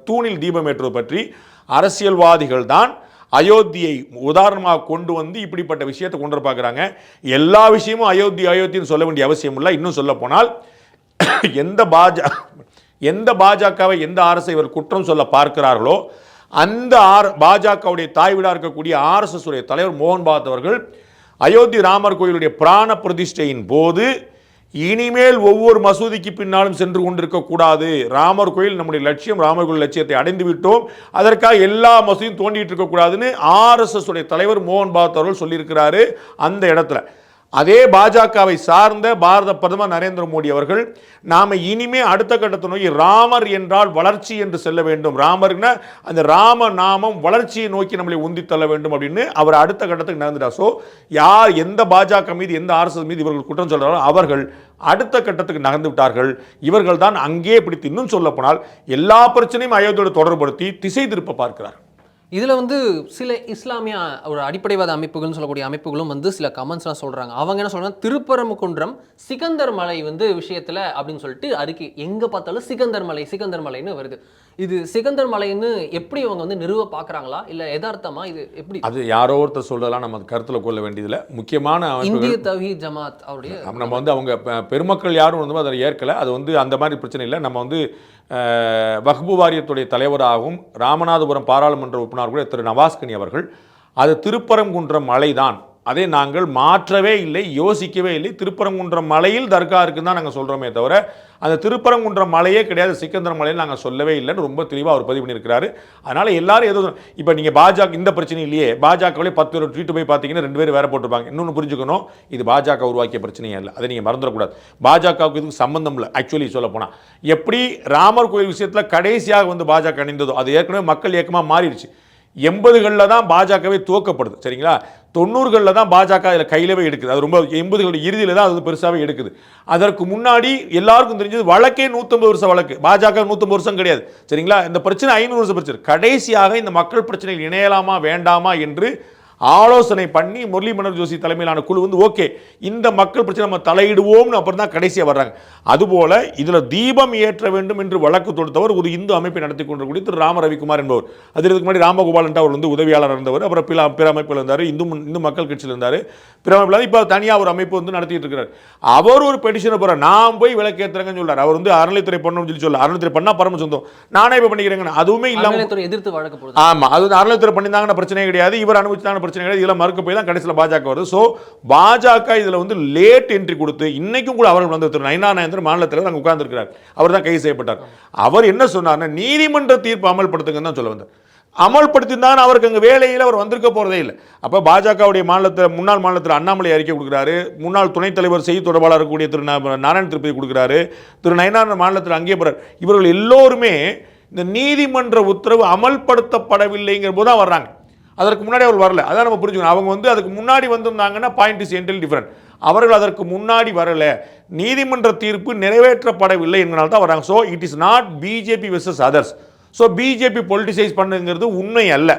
தூணில் தீபம் ஏற்றுவது பற்றி அரசியல்வாதிகள் தான் அயோத்தியை உதாரணமாக கொண்டு வந்து இப்படிப்பட்ட விஷயத்தை கொண்டு பார்க்குறாங்க. எல்லா விஷயமும் அயோத்தின்னு சொல்ல வேண்டிய அவசியம் இல்லை. இன்னும் சொல்ல போனால் எந்த பாஜகவை, எந்த அரசை இவர் குற்றம் சொல்ல பார்க்கிறார்களோ அந்த பாஜகவுடைய தாய்விடா இருக்கக்கூடிய RSS உடைய தலைவர் மோகன் பாகவத் அவர்கள் அயோத்தி ராமர் கோயிலுடைய பிராண பிரதிஷ்டையின் போது இனிமேல் ஒவ்வொரு மசூதிக்கு பின்னாலும் சென்று கொண்டிருக்கக்கூடாது, ராமர் கோயில் நம்முடைய லட்சியம், ராமர் கோயில் லட்சியத்தை அடைந்து விட்டோம், அதற்காக எல்லா மசூதியும் தோண்டிட்டு இருக்கக்கூடாதுன்னு RSS உடைய தலைவர் மோகன் பாகவத் அவர்கள் சொல்லியிருக்கிறாரு அந்த இடத்துல. அதே பாஜகவை சார்ந்த பாரத பிரதமர் நரேந்திர மோடி அவர்கள் நாம இனிமே அடுத்த கட்டத்தை நோக்கி ராமர் என்றால் வளர்ச்சி என்று செல்ல வேண்டும், ராமர்னா அந்த ராம நாமம் வளர்ச்சியை நோக்கி நம்மளை உந்தி தள்ள வேண்டும் அப்படின்னு அவர் அடுத்த கட்டத்துக்கு நடந்துட்டார். ஸோ யார் எந்த பாஜக மீது எந்த ஆர்எஸ்எஸ் மீது இவர்கள் குற்றம் சொல்றாரோ அவர்கள் அடுத்த கட்டத்துக்கு நகர்ந்து விட்டார்கள். இவர்கள் தான் அங்கே பிடித்து, இன்னும் சொல்ல போனால் எல்லா பிரச்சனையும் அயோத்தியோடு தொடர்படுத்தி திசை திருப்ப பார்க்கிறார். இதில் வந்து சில இஸ்லாமிய ஒரு அடிப்படைவாத அமைப்புகள்னு சொல்லக்கூடிய அமைப்புகளும் வந்து சில கமெண்ட்ஸ்லாம் சொல்கிறாங்க. அவங்க என்ன சொல்கிறாங்க, திருப்பரங்குன்றம் சிகந்தர் மலை வந்து விஷயத்தில் அப்படின்னு சொல்லிட்டு அறிக்கை எங்கே பார்த்தாலும் சிகந்தர் மலைன்னு வருது. இது சிகந்தர் மலைன்னு எப்படி அவங்க வந்து நிறுவ பார்க்குறாங்களா இல்லை யதார்த்தமா இது எப்படி? அது யாரோ ஒருத்தர் சொல்றதெல்லாம் நம்ம கருத்தில் கொள்ள வேண்டியதில்லை. முக்கியமான இந்திய தவ்ஹீத் ஜமாத் அவருடைய நம்ம வந்து அவங்க பெருமக்கள் யாரும் வந்து அதை ஏற்கலை. அது வந்து அந்த மாதிரி பிரச்சனை இல்லை. நம்ம வந்து வக்பு வாரியத்துடைய தலைவராகவும் ராமநாதபுரம் பாராளுமன்ற உறுப்பினர் கூட திரு நவாஸ்கனி அவர்கள் அது திருப்பரங்குன்றம் மலைதான், அதை நாங்கள் மாற்றவே இல்லை, யோசிக்கவே இல்லை, திருப்பரங்குன்றம் மலையில் தர்கா இருக்குன்னு தான் நாங்கள் சொல்கிறோமே தவிர அந்த திருப்பரங்குன்றம் மலையே கிடையாது, சிக்கந்தர் மலையில் நாங்கள் சொல்லவே இல்லைன்னு ரொம்ப தெளிவாக அவர் பதிவு பண்ணியிருக்கிறாரு. அதனால் எல்லாரும் ஏதோ இப்போ நீங்கள் பாஜக இந்த பிரச்சனை இல்லையே, பாஜகவிலே 10 ட்வீட் போய் பார்த்தீங்கன்னா 2 பேர் வேற போட்டிருப்பாங்க. இன்னொன்று புரிஞ்சுக்கணும், இது பாஜக உருவாக்கிய பிரச்சனையே இல்லை, அதை நீங்கள் மறந்துடக்கூடாது. பாஜகவுக்கு இதுக்கு சம்பந்தம் இல்லை. ஆக்சுவலி சொல்ல போனால் எப்படி ராமர் கோயில் விஷயத்தில் கடைசியாக வந்து பாஜக அணிந்ததோ அது ஏற்கனவே மக்கள் இயக்கமாக மாறிடுச்சு. 80களில் தான் பாஜகவே துவக்கப்படுது, சரிங்களா? 90களில் தான் பாஜக இதில் கையிலவே எடுக்குது. அது ரொம்ப 80களில் இறுதியில் தான் அது பெருசாகவே எடுக்குது. அதற்கு முன்னாடி எல்லாருக்கும் தெரிஞ்சது வழக்கே 150 வருஷம் வழக்கு, பாஜக 150 வருஷம் கிடையாது, சரிங்களா? இந்த பிரச்சனை 500 வருஷம் பிரச்சனை. கடைசியாக இந்த மக்கள் பிரச்சனைகள் இணையலாமா வேண்டாமா என்று ஆலோசனை பண்ணி முரளி மனோகர் ஜோஷி தலைமையிலான குழு வந்து ஓகே இந்த மக்கள் பிரச்சனை நம்ம தலையிடுவோம்னு அப்புறம் தான் கடைசியாக வர்றாங்க. அதுபோல இதில் தீபம் ஏற்ற வேண்டும் என்று வழக்கு தொடுத்தவர் ஒரு இந்து அமைப்பை நடத்தி கொண்டிருக்கூடிய திரு ராம ரவிக்குமார் என்பவர். அது இதுக்கு முன்னாடி ராமகோபால் அவர் வந்து உதவியாளர் இருந்தவர். அப்புறம் பிற அமைப்பில் இருந்தார், இந்து மக்கள் கட்சியில் இருந்தார், பிற அமைப்பில் இப்போ தனியாக ஒரு அமைப்பு வந்து நடத்திட்டு இருக்கிறார். அவர் ஒரு பெட்டிஷனை போகிறார், நான் போய் விளக்கேற்றுறேன்னு சொல்றார். அவர் வந்து அறநிலைத்துறை பண்ணணும்னு சொல்லி அறநிலைத்துறை பண்ணால் பரம சொந்தம், நானே இப்போ பண்ணிக்கிறேங்க, அதுவுமே இல்லாமல் எதிர்த்து வழக்கு போடுது. ஆமாம், அது அறநிலைத்துறை பண்ணியிருந்தாங்கன்னா பிரச்சனை கிடையாது, இவர் அனுபவிச்சாங்க பிரச்சனை கிடையாது, இதெல்லாம் மறுக்க போய் தான் கடைசியில் பாஜக வருது. ஸோ பாஜக இதில் வந்து லேட் என்ட்ரி கொடுத்து இன்னைக்கும் கூட அவர்கள் வந்து திரு நயினா நாகேந்திரன் மாநிலத்தில் அங்கே உட்கார்ந்துருக்கிறார். அவர் தான் கைது செய்யப்பட்டார். அவர் என்ன சொன்னார்னா நீதிமன்ற தீர்ப்பு அமல்படுத்துங்கன்னு தான் சொல்ல வந்தார். அமல்படுத்தினான் அவருக்கு அங்கே வேலையில் அவர் வந்திருக்க போகிறதே இல்லை. அப்போ பாஜகவுடைய முன்னாள் மாநிலத்தில் அண்ணாமலை அறிக்கை கொடுக்குறாரு, முன்னாள் துணைத் தலைவர் செய்தி தொடர்பாளர் இருக்கக்கூடிய திரு நாராயண திருப்பதி கொடுக்குறாரு, திரு நயினா மாநிலத்தில் அங்கே போகிறார். இவர்கள் எல்லோருமே இந்த நீதிமன்ற உத்தரவு அமல்படுத்தப்படவில்லைங்கிற போது தான் வர்றாங்க. அதற்கு முன்னாடி அவர் வரல, அதான் நம்ம புரிஞ்சுக்கணும். அவங்க வந்து அதுக்கு முன்னாடி வந்திருந்தாங்கன்னா பாயிண்ட் இஸ் என்டலி டிஃபரண்ட். அவர்கள் அதற்கு முன்னாடி வரல, நீதிமன்ற தீர்ப்பு நிறைவேற்றப்படவில்லை என்கிறனால தான் வராங்க. So it is not BJP versus others. So BJP politicise பண்ணுங்கிறது உண்மை அல்ல.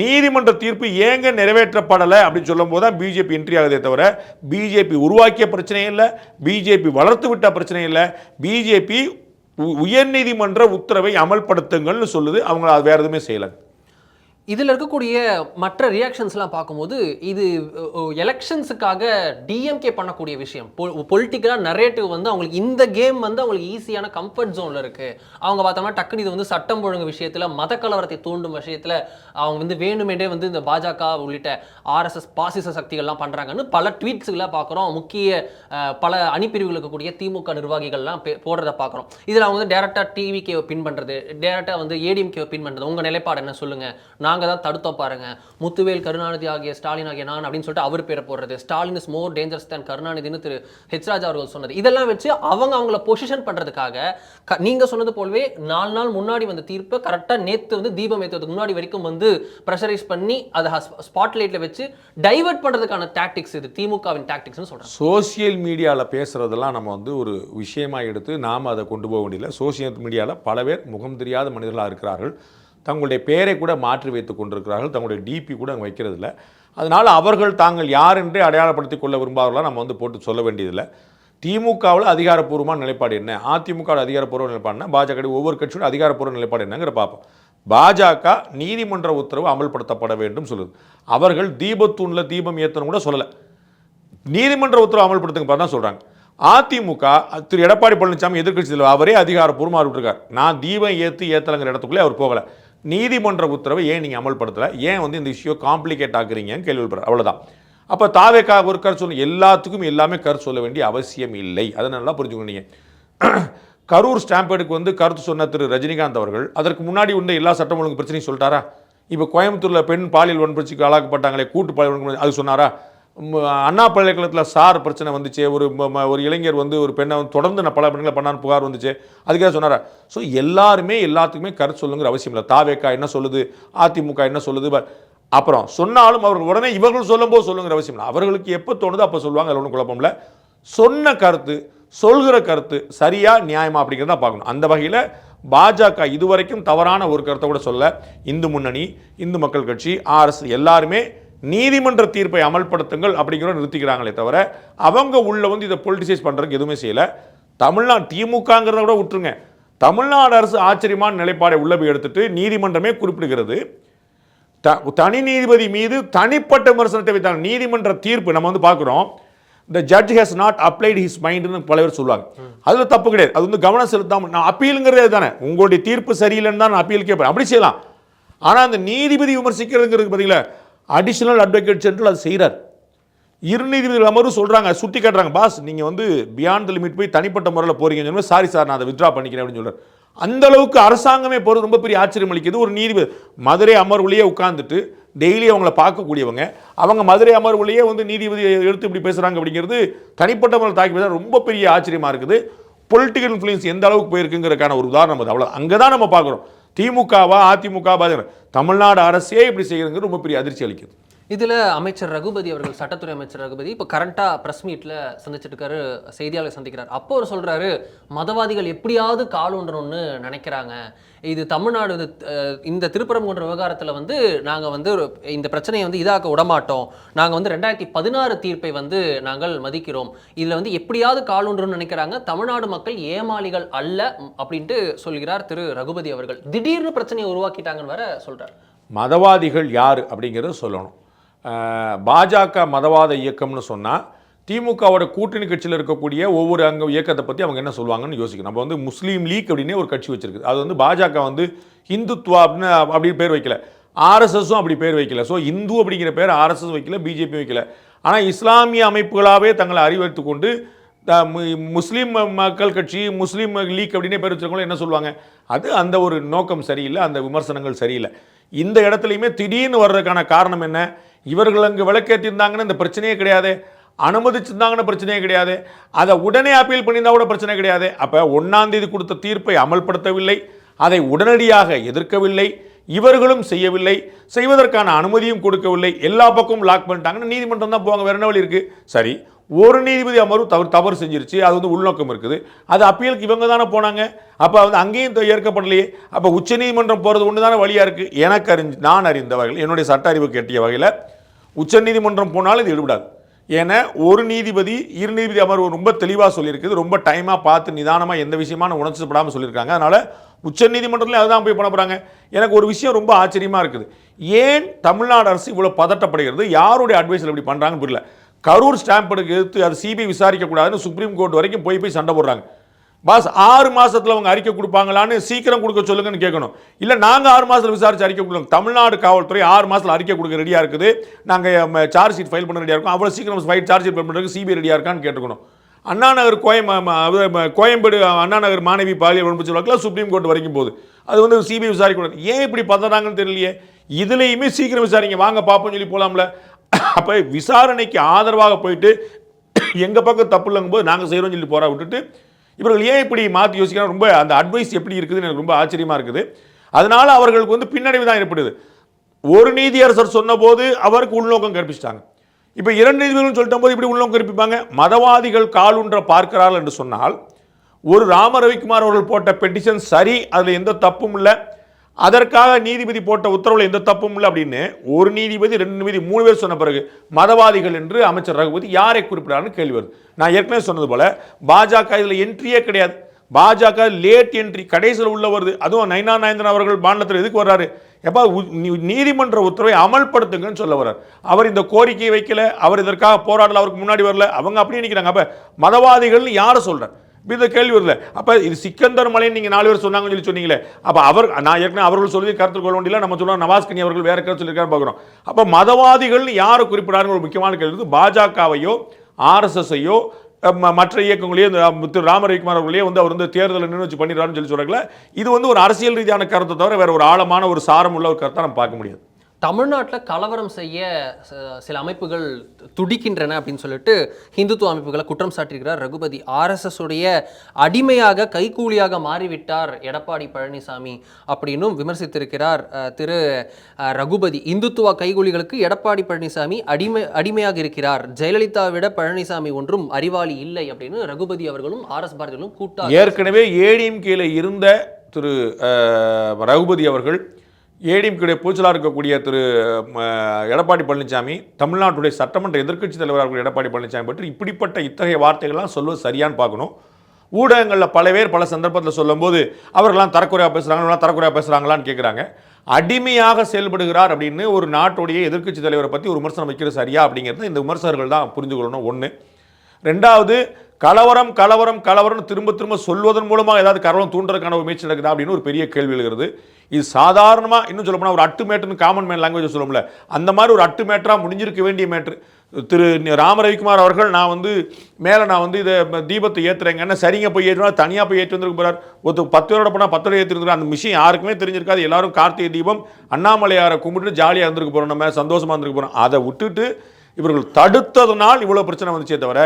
நீதிமன்ற தீர்ப்பு ஏங்க நிறைவேற்றப்படலை அப்படின்னு சொல்லும் போது தான் பிஜேபி என்ட்ரி ஆகுதே தவிர பிஜேபி உருவாக்கிய பிரச்சனை இல்லை, பிஜேபி வளர்த்து விட்ட பிரச்சனை இல்லை. பிஜேபி உயர்நீதிமன்ற உத்தரவை அமல்படுத்துங்கள்னு சொல்லுது, அவங்க அது வேறு எதுவுமே செய்யலை. இதில் இருக்கக்கூடிய மற்ற ரியாக்ஷன்ஸ்லாம் பார்க்கும்போது இது எலெக்ஷன்ஸுக்காக டிஎம்கே பண்ணக்கூடிய விஷயம். பொலிட்டிக்கலாக நரேட்டிவ் வந்து அவங்களுக்கு இந்த கேம் வந்து அவங்களுக்கு ஈஸியான கம்ஃபர்ட் ஜோனில் இருக்குது. அவங்க பார்த்தோம்னா டக்குனு இது வந்து சட்டம் ஒழுங்கு விஷயத்தில், மத கலவரத்தை தூண்டும் விஷயத்தில் அவங்க வந்து வேணுமென்றே வந்து இந்த பாஜக உள்ளிட்ட ஆர்எஸ்எஸ் பாசிச சக்திகள்லாம் பண்ணுறாங்கன்னு பல ட்வீட்ஸுகளை பார்க்குறோம். முக்கிய பல அணிப்பிரிவுகளுக்கு கூடிய திமுக நிர்வாகிகள்லாம் போடுறத பார்க்குறோம். இதில் அவங்க வந்து டேரெக்டாக டிவிகேவை பின் பண்ணுறது, டேரெக்டாக வந்து ஏடிஎம்கேவை பின் பண்ணுறது. உங்கள் நிலைப்பாடு என்ன சொல்லுங்கள், நாங்கள் தான் தடுத்தோம் பாருங்க, முத்துவேல் கருணாநிதி ஆகிய ஸ்டாலின் ஆகிய நான் அப்படின்னு சொல்லிட்டு அவர் பேரை போடுறது, Stalin is more dangerous than கருணாநிதினு திரு ஹெச் ராஜா அவர்கள் சொன்னது, இதெல்லாம் வச்சு அவங்கள பொசிஷன் பண்றதுக்காக நீங்க சொன்னது போலவே 4 நாள் முன்னாடி வந்த தீர்ப்பு கரெக்டா நேத்து வந்து தீபம் ஏற்றுவதுக்கு முன்னாடி வரைக்கும் வந்து ப்ரெஷரைஸ் பண்ணி அதை ஸ்பாட்லைட்ல வச்சு டைவர்ட் பண்றதுக்கான டாக்டிக்ஸ் இது திமுகவின் டாக்டிக்ஸ்னு சொல்றாங்க. சோசியல் மீடியாவில் பேசுறதெல்லாம் நம்ம வந்து ஒரு விஷயமா எடுத்து நாம் அதை கொண்டு போக வேண்டியதில்லை. சோசியல் மீடியாவில் பல பேர் முகம் தெரியாத மனிதர்களாக இருக்கிறார்கள், தங்களுடைய பெயரை கூட மாற்றி வைத்துக் கொண்டிருக்கிறார்கள், தங்களுடைய டிபி கூட அங்கே வைக்கிறதில்ல. அதனால் அவர்கள் தாங்கள் யார் என்றே அடையாளப்படுத்தி கொள்ள விரும்பாதவர்களாக நம்ம வந்து போட்டு சொல்ல வேண்டியதில்லை. திமுகவில் அதிகாரப்பூர்வமான நிலைப்பாடு என்ன, அதிமுகவில் அதிகாரப்பூர்வ நிலைப்பாடுனா பாஜக ஒவ்வொரு கட்சியோட அதிகாரப்பூர்வ நிலைப்பாடு என்னங்கிற பார்ப்போம். பாஜக நீதிமன்ற உத்தரவு அமல்படுத்தப்பட வேண்டும் சொல்லுது. அவர்கள் தீபத்தூணில் தீபம் ஏற்றணும் கூட சொல்லலை, நீதிமன்ற உத்தரவு அமல்படுத்துங்க தான் சொல்கிறாங்க. அதிமுக திரு எடப்பாடி பழனிசாமி எதிர்க்கட்சியில் அவரே அதிகாரப்பூர்வமாக விட்டுருக்கார், நான் தீபம் ஏற்றலைங்கிற இடத்துக்குள்ளே அவர் போகலை. நீதிமன்ற உத்தரவை ஏன் நீங்கள் அமல்படுத்தலை, ஏன் வந்து இந்த இஷ்யூ காம்ப்ளிகேட் ஆக்குறீங்கன்னு கேள்வி எழுப்புறார், அவ்வளோதான். அப்போ தாவேக்கா ஒரு கருத்து சொல்ல, எல்லாத்துக்கும் எல்லாமே கருத்து சொல்ல வேண்டிய அவசியம் இல்லை, அதை நல்லா புரிஞ்சுக்கணும். நீங்கள் கரூர் ஸ்டாம்பேடுக்கு வந்து கருத்து சொன்ன திரு ரஜினிகாந்த் அவர்கள் அதற்கு முன்னாடி உள்ள எல்லா சட்டம் ஒழுங்கு பிரச்சனையும் சொல்லிட்டாரா? இப்போ கோயம்புத்தூரில் பெண் பாலியல் வன்புணர்ச்சிக்கு ஆளாக்கப்பட்டாங்களே, கூட்டு பாலியல் வன்புணர்ச்சி, அது சொன்னாரா? அண்ணா பல்கலைக்கழகத்தில் சார் பிரச்சனை வந்துச்சு, ஒரு இளைஞர் வந்து ஒரு பெண்ணை தொடர்ந்து நான் பல பெண்களை பண்ணான்னு புகார் வந்துச்சு, அதுக்காக சொன்னாரா? ஸோ எல்லாருமே எல்லாத்துக்குமே கருத்து சொல்லுங்கிற அவசியம் இல்லை. தாவேக்கா என்ன சொல்லுது, அதிமுக என்ன சொல்லுது, அப்புறம் சொன்னாலும் அவர்கள் உடனே இவர்கள் சொல்லும்போது சொல்லுங்கிற அவசியம் இல்லை. அவர்களுக்கு எப்போ தோணுதோ அப்போ சொல்லுவாங்க, அதில் ஒன்றும் குழப்பம் இல்லை. சொன்ன கருத்து, சொல்கிற கருத்து சரியா நியாயமா அப்படிங்கிறத பார்க்கணும். அந்த வகையில் பாஜக இதுவரைக்கும் தவறான ஒரு கருத்தை கூட சொல்ல. இந்து முன்னணி, இந்து மக்கள் கட்சி, RS எல்லாருமே நீதிமன்ற தீர்ப்பை அமல்படுத்துங்கள் அப்படிங்கிற நிறுத்திக்கிறாங்களே தவிர அவங்க உள்ள வந்து இதை பொலிட்டிசைஸ் பண்ணுறதுக்கு எதுவுமே செய்யலை. தமிழ்நாடு திமுகங்கிறத கூட விட்டுருங்க, தமிழ்நாடு அரசு ஆச்சரியமான நிலைப்பாடை உள்ள போய் எடுத்துட்டு நீதிமன்றமே குறிப்பிடுகிறது, தனி நீதிபதி மீது தனிப்பட்ட விமர்சனத்தை வைத்தாங்க. நீதிமன்ற தீர்ப்பு நம்ம வந்து பார்க்குறோம், the judge has not applied his mind ன்னு பல பேர் சொல்லுவாங்க. அதில் தப்பு கிடையாது, அது வந்து கவனம் செலுத்தாமல் நான் அப்பீலுங்கிறதே தானே, உங்களுடைய தீர்ப்பு சரியில்லைன்னு தான் நான் அப்பீல் கேட்பேன், அப்படி செய்யலாம். ஆனால் அந்த நீதிபதி விமர்சிக்கிறதுங்கிறது பார்த்தீங்களா, அடிஷனல் அட்வொகேட் ஜெனரல் அது செய்கிறார். இரு நீதிபதிகள் அமர்வு சொல்கிறாங்க, சுட்டி காட்டுறாங்க, பாஸ் நீங்கள் வந்து பியாண்ட் த லிமிட் போய் தனிப்பட்ட முறையில் போறீங்கன்னு சொல்லி, சாரி சார் நான் அதை வித்ரா பண்ணிக்கிறேன் அப்படின்னு சொல்கிறார். அந்த அளவுக்கு அரசாங்கமே போகிறது ரொம்ப பெரிய ஆச்சரியம் அளிக்குது. ஒரு நீதிபதி மதுரை அமர்வுலேயே உட்கார்ந்துட்டு டெய்லி அவங்கள பார்க்கக்கூடியவங்க, அவங்க மதுரை அமர்வுலேயே வந்து நீதிபதி எடுத்து இப்படி பேசுகிறாங்க அப்படிங்கிறது தனிப்பட்ட முறையில் தாக்கி பேச ரொம்ப பெரிய ஆச்சரியமாக இருக்குது. பொலிட்டிக்கல் இன்ஃப்ளூயன்ஸ் எந்த அளவுக்கு போயிருக்குங்கிறதுக்கான ஒரு உதாரணம் அது. அவ்வளோ அங்கே தான் நம்ம பார்க்குறோம். திமுகவா அதிமுக தமிழ்நாடு அரசே இப்படி செய்யறதுங்கிறது ரொம்ப பெரிய அதிர்ச்சி அளிக்குது. இதில் அமைச்சர் ரகுபதி அவர்கள், சட்டத்துறை அமைச்சர் ரகுபதி இப்போ கரண்ட்டாக ப்ரெஸ் மீட்டில் சந்திச்சுட்டு இருக்காரு, செய்தியாளர் சந்திக்கிறார். அப்போ அவர் சொல்கிறாரு, மதவாதிகள் எப்படியாவது கால் ஒன்றணும்னு நினைக்கிறாங்க, இது தமிழ்நாடு இந்த திருப்பரங்குன்ற விவகாரத்தில் வந்து நாங்கள் வந்து இந்த பிரச்சனையை வந்து இதாக்க விடமாட்டோம், நாங்கள் வந்து 2016 தீர்ப்பை வந்து நாங்கள் மதிக்கிறோம், இதில் வந்து எப்படியாவது கால் ஒன்றணும்னு நினைக்கிறாங்க, தமிழ்நாடு மக்கள் ஏமாளிகள் அல்ல அப்படின்ட்டு சொல்கிறார் திரு ரகுபதி அவர்கள். திடீர்னு பிரச்சனையை உருவாக்கிட்டாங்கன்னு வேற சொல்கிறார். மதவாதிகள் யார் அப்படிங்கிறத சொல்லணும். பாஜக மதவாத இயக்கம்னு சொன்னால் திமுகவோட கூட்டணி கட்சியில் இருக்கக்கூடிய ஒவ்வொரு இயக்கத்தை பற்றி அவங்க என்ன சொல்லுவாங்கன்னு யோசிக்கணும். நம்ம வந்து முஸ்லீம் லீக் அப்படின்னே ஒரு கட்சி வச்சிருக்கு. அது வந்து பாஜக வந்து இந்துத்துவா அப்படின்னு அப்படி பேர் வைக்கல, RSSும் அப்படி பேர் வைக்கல. ஸோ இந்து அப்படிங்கிற பேர் RSS வைக்கல, BJP வைக்கல. ஆனால் இஸ்லாமிய அமைப்புகளாகவே தங்களை அறிவித்து கொண்டு முஸ்லீம் மக்கள் கட்சி, முஸ்லீம் லீக் அப்படின்னே பேர் வச்சிருக்கவங்க என்ன சொல்லுவாங்க, அது அந்த ஒரு நோக்கம் சரியில்லை, அந்த விமர்சனங்கள் சரியில்லை. இந்த இடத்துலையுமே திடீர்னு வர்றதுக்கான காரணம் என்ன, இவர்கள் அங்கு விளக்கேற்றிருந்தாங்கன்னு இந்த பிரச்சனையே கிடையாது, அனுமதிச்சிருந்தாங்கன்னு பிரச்சனையே கிடையாது, அதை உடனே அப்பீல் பண்ணியிருந்தா கூட பிரச்சனை கிடையாது. அப்போ 1ஆம் தேதி கொடுத்த தீர்ப்பை அமல்படுத்தவில்லை, அதை உடனடியாக எதிர்க்கவில்லை, இவர்களும் செய்யவில்லை, செய்வதற்கான அனுமதியும் கொடுக்கவில்லை, எல்லா பக்கமும் லாக் பண்ணிட்டாங்கன்னு நீதிமன்றம் தான் போவாங்க, வேற என்ன வழி இருக்குது? சரி, ஒரு நீதிபதி அமர்வு தவறு செஞ்சிருச்சு, அது வந்து உள்நோக்கம் இருக்குது, அது அப்பீலுக்கு இவங்க தானே போனாங்க, அப்போ வந்து அங்கேயும் ஏற்கப்படலையே, அப்போ உச்சநீதிமன்றம் போகிறது ஒன்று தானே வழியாக இருக்குது. எனக்கு நான் அறிந்த வகையில், என்னுடைய சட்ட அறிவுக்கு எட்டிய வகையில் உச்சநீதிமன்றம் போனாலும் இது எடுபடாது. ஏன்னா ஒரு நீதிபதி இரு நீதிபதி அமர்வு ரொம்ப தெளிவாக சொல்லியிருக்குது, ரொம்ப டைமாக பார்த்து நிதானமாக எந்த விஷயமான உணர்ச்சிப்படாமல் சொல்லியிருக்காங்க. அதனால் உச்சநீதிமன்றத்தில் அதுதான் போய் பண்ண போகிறாங்க. எனக்கு ஒரு விஷயம் ரொம்ப ஆச்சரியமாக இருக்குது, ஏன் தமிழ்நாடு அரசு இவ்வளோ பதட்டப்படுகிறது, யாருடைய அட்வைஸில் இப்படி பண்ணுறாங்கன்னு புரியல. கரூர் ஸ்டாம்ப் எடுத்து அது CBI விசாரிக்கக்கூடாதுன்னு சுப்ரீம் கோர்ட் வரைக்கும் போய் சண்டை போடுறாங்க. பாஸ் 6 மாதத்தில் அவங்க அறிக்கை கொடுப்பாங்களான்னு சீக்கிரம் கொடுக்க சொல்லுங்கன்னு கேட்கணும். இல்லை நாங்கள் 6 மாதத்தில் விசாரிச்சு அறிக்கை கொடுக்கணும். தமிழ்நாடு காவல்துறை 6 மாதத்தில் அறிக்கை கொடுக்க ரெடியாக இருக்குது, நாங்கள் சார்ஜ் ஷீட் ஃபைல் பண்ண ரெடியாக இருக்கும், அவ்வளோ சீக்கிரம் சார்ஜ் ஷீட் ஃபைல் பண்ணுறதுக்கு CBI ரெடியாக இருக்கான்னு கேட்டுக்கணும். அண்ணாநகர் கோயம்பேடு அண்ணாநகர் மாணவி பாலியல் வன்புணர்ச்சி வழக்கில் சுப்ரீம் கோர்ட் வரைக்கும் போகுது, அது வந்து CBI விசாரிக்கக்கூடாது. ஏன் இப்படி பதறாங்கன்னு தெரியலையே. இதுலேயுமே சீக்கிரம் விசாரிங்க, வாங்க பார்ப்போம்னு சொல்லி போகலாம்ல. அப்போ விசாரணைக்கு ஆதரவாக போயிட்டு எங்கள் பக்கம் தப்பு இல்லைங்கும் போது நாங்கள் செய்கிறோம்னு சொல்லி போகிறா விட்டுட்டு இவர்கள் ஏன் இப்படி மாற்றி யோசிக்கிறாங்க, ரொம்ப அந்த அட்வைஸ் எப்படி இருக்குதுன்னு எனக்கு ரொம்ப ஆச்சரியமாக இருக்குது. அதனால் அவர்களுக்கு வந்து பின்னடைவு தான் ஏற்படுது. ஒரு நீதியரசர் சொன்னபோது அவருக்கு உள்நோக்கம் கற்பிச்சிட்டாங்க, இப்போ 2 நீதிபதிகள் சொல்லிட்ட போது இப்படி உள்நோக்கம் கற்பிப்பாங்க. மதவாதிகள் காலுன்ற பார்க்கிறார்கள் என்று சொன்னால், ஒரு ராம ரவிக்குமார் அவர்கள் போட்ட பெட்டிஷன் சரி, அதில் எந்த தப்பும் இல்லை, அதற்காக நீதிபதி போட்ட உத்தரவில் எந்த தப்பும் இல்லை அப்படின்னு ஒரு நீதிபதி 2 நீதிபதி 3 பேர் சொன்ன பிறகு மதவாதிகள் என்று அமைச்சர் ரகுபதி யாரை குறிப்பிடாருன்னு கேள்வி வருது. நான் ஏற்கனவே சொன்னது போல பாஜக இதில் என்ட்ரியே கிடையாது. பாஜக லேட் என்ட்ரி, கடைசியில் உள்ள வருது. அதுவும் நைனா நாயந்தன் அவர்கள் மாநிலத்தில் எதுக்கு வர்றாரு, எப்போ நீதிமன்ற உத்தரவை அமல்படுத்துங்கன்னு சொல்ல வர்றார். அவர் இந்த கோரிக்கையை வைக்கல, அவர் இதற்காக போராடல, அவருக்கு முன்னாடி வரல, அவங்க அப்படியே நிற்கிறாங்க. அப்போ மதவாதிகள்னு யாரை சொல்கிறார், இந்த கேள்வி வரல. அப்போ இது சிக்கந்தர் மலைன்னு நீங்கள் 4 பேர் சொன்னாங்கன்னு சொல்லி சொன்னீங்களே, அப்போ நான் ஏற்கனவே அவர்கள் சொல்லி கருத்து கொள்ள வேண்டிய நம்ம சொல்லுவோம், நவாஸ்கனி அவர்கள் வேற கருத்து சொல்லியிருக்காரு பார்க்குறோம். அப்போ மதவாதிகள்னு யாரை குறிப்பிடாருன்னு ஒரு முக்கியமான கேள்வி. பாஜகவையோ RSSஐயோ மற்ற இயக்கங்களையோ திரு ராமரவிக்குமார் அவர்களே வந்து அவர் வந்து தேர்தலை நின்று வச்சு பண்ணிடுறாருன்னு சொல்லி சொல்கிறாங்களே, இது வந்து ஒரு அரசியல் ரீதியான கருத்தை தவிர வேற ஒரு ஆழமான ஒரு சாரம் உள்ள ஒரு கருத்தை நம்ம பார்க்க முடியாது. தமிழ்நாட்டில் கலவரம் செய்ய சில அமைப்புகள் துடிக்கின்றன அப்படின்னு சொல்லிட்டு ஹிந்துத்துவ அமைப்புகளை குற்றம் சாட்டியிருக்கிறார் ரகுபதி. ஆர்எஸ்எஸ் உடைய அடிமையாக கைக்கூலியாக மாறிவிட்டார் எடப்பாடி பழனிசாமி அப்படின்னும் விமர்சித்திருக்கிறார் திரு ரகுபதி. இந்துத்துவ கைக்கூலிகளுக்கு எடப்பாடி பழனிசாமி அடிமையாக இருக்கிறார், ஜெயலலிதாவை விட பழனிசாமி ஒன்றும் அறிவாளி இல்லை அப்படின்னு ரகுபதி அவர்களும் ஆர்எஸ் பாரதிகளும் கூட்டா. ஏற்கனவே ஏடிஎம்கேல இருந்த திரு ரகுபதி அவர்கள் ஏடிஎம்கே பூச்சலாக இருக்கக்கூடிய திரு எடப்பாடி பழனிசாமி, தமிழ்நாட்டுடைய சட்டமன்ற எதிர்க்கட்சி தலைவராக எடப்பாடி பழனிசாமி பற்றி இப்படிப்பட்ட இத்தகைய வார்த்தைகள்லாம் சொல்வது சரியான்னு பார்க்கணும். ஊடகங்களில் பல பேர் பல சந்தர்ப்பத்தில் சொல்லும்போது அவர்கள்லாம் தரக்குறையாக பேசுகிறாங்களா தரக்குறையாக பேசுகிறாங்களான்னு கேட்குறாங்க. அடிமையாக செயல்படுகிறார் அப்படின்னு ஒரு நாட்டுடைய எதிர்க்கட்சி தலைவரை பற்றி ஒரு விமர்சனம் வைக்கிறது சரியா அப்படிங்கிறது இந்த விமர்சகர்கள் தான் புரிந்து கொள்ளணும். ஒன்று. ரெண்டாவது, கலவரம் கலவரம் கலவரம் திரும்ப திரும்ப சொல்வதன் மூலமாக ஏதாவது கலவரம் தூண்டுறதுக்கான ஒரு முயற்சி நடக்குதா அப்படின்னு ஒரு பெரிய கேள்வி எழுகிறது. இது சாதாரணமாக இன்னும் சொல்ல போனால் ஒரு அட்டு மேட்டர்னு காமன் மேன் லாங்குவேஜ் சொல்லுவோம்ல, அந்த மாதிரி ஒரு அட்டு மேட்டராக முடிஞ்சிருக்க வேண்டிய மேட்ரு. திரு ராம ரவிக்குமார் அவர்கள் நான் இதை தீபத்தை ஏற்றுறேங்கன்னா சரிங்க போய் ஏற்றுனா தனியாக போய் ஏற்றி வந்துருக்கு போகிறார். ஒரு 10 பேரோட போனால் 10 பேர் ஏற்றிருக்காரு. அந்த விஷயம் யாருக்குமே தெரிஞ்சிருக்காது. எல்லாரும் கார்த்திகை தீபம் அண்ணாமலையாரை கும்பிட்டு ஜாலியாக இருந்திருக்கு போகிறோம், நம்ம சந்தோஷமாக இருந்திருக்கு போகிறோம். அதை விட்டுட்டு இவர்கள் தடுத்ததுனால் இவ்வளோ பிரச்சனை வந்துச்சே தவிர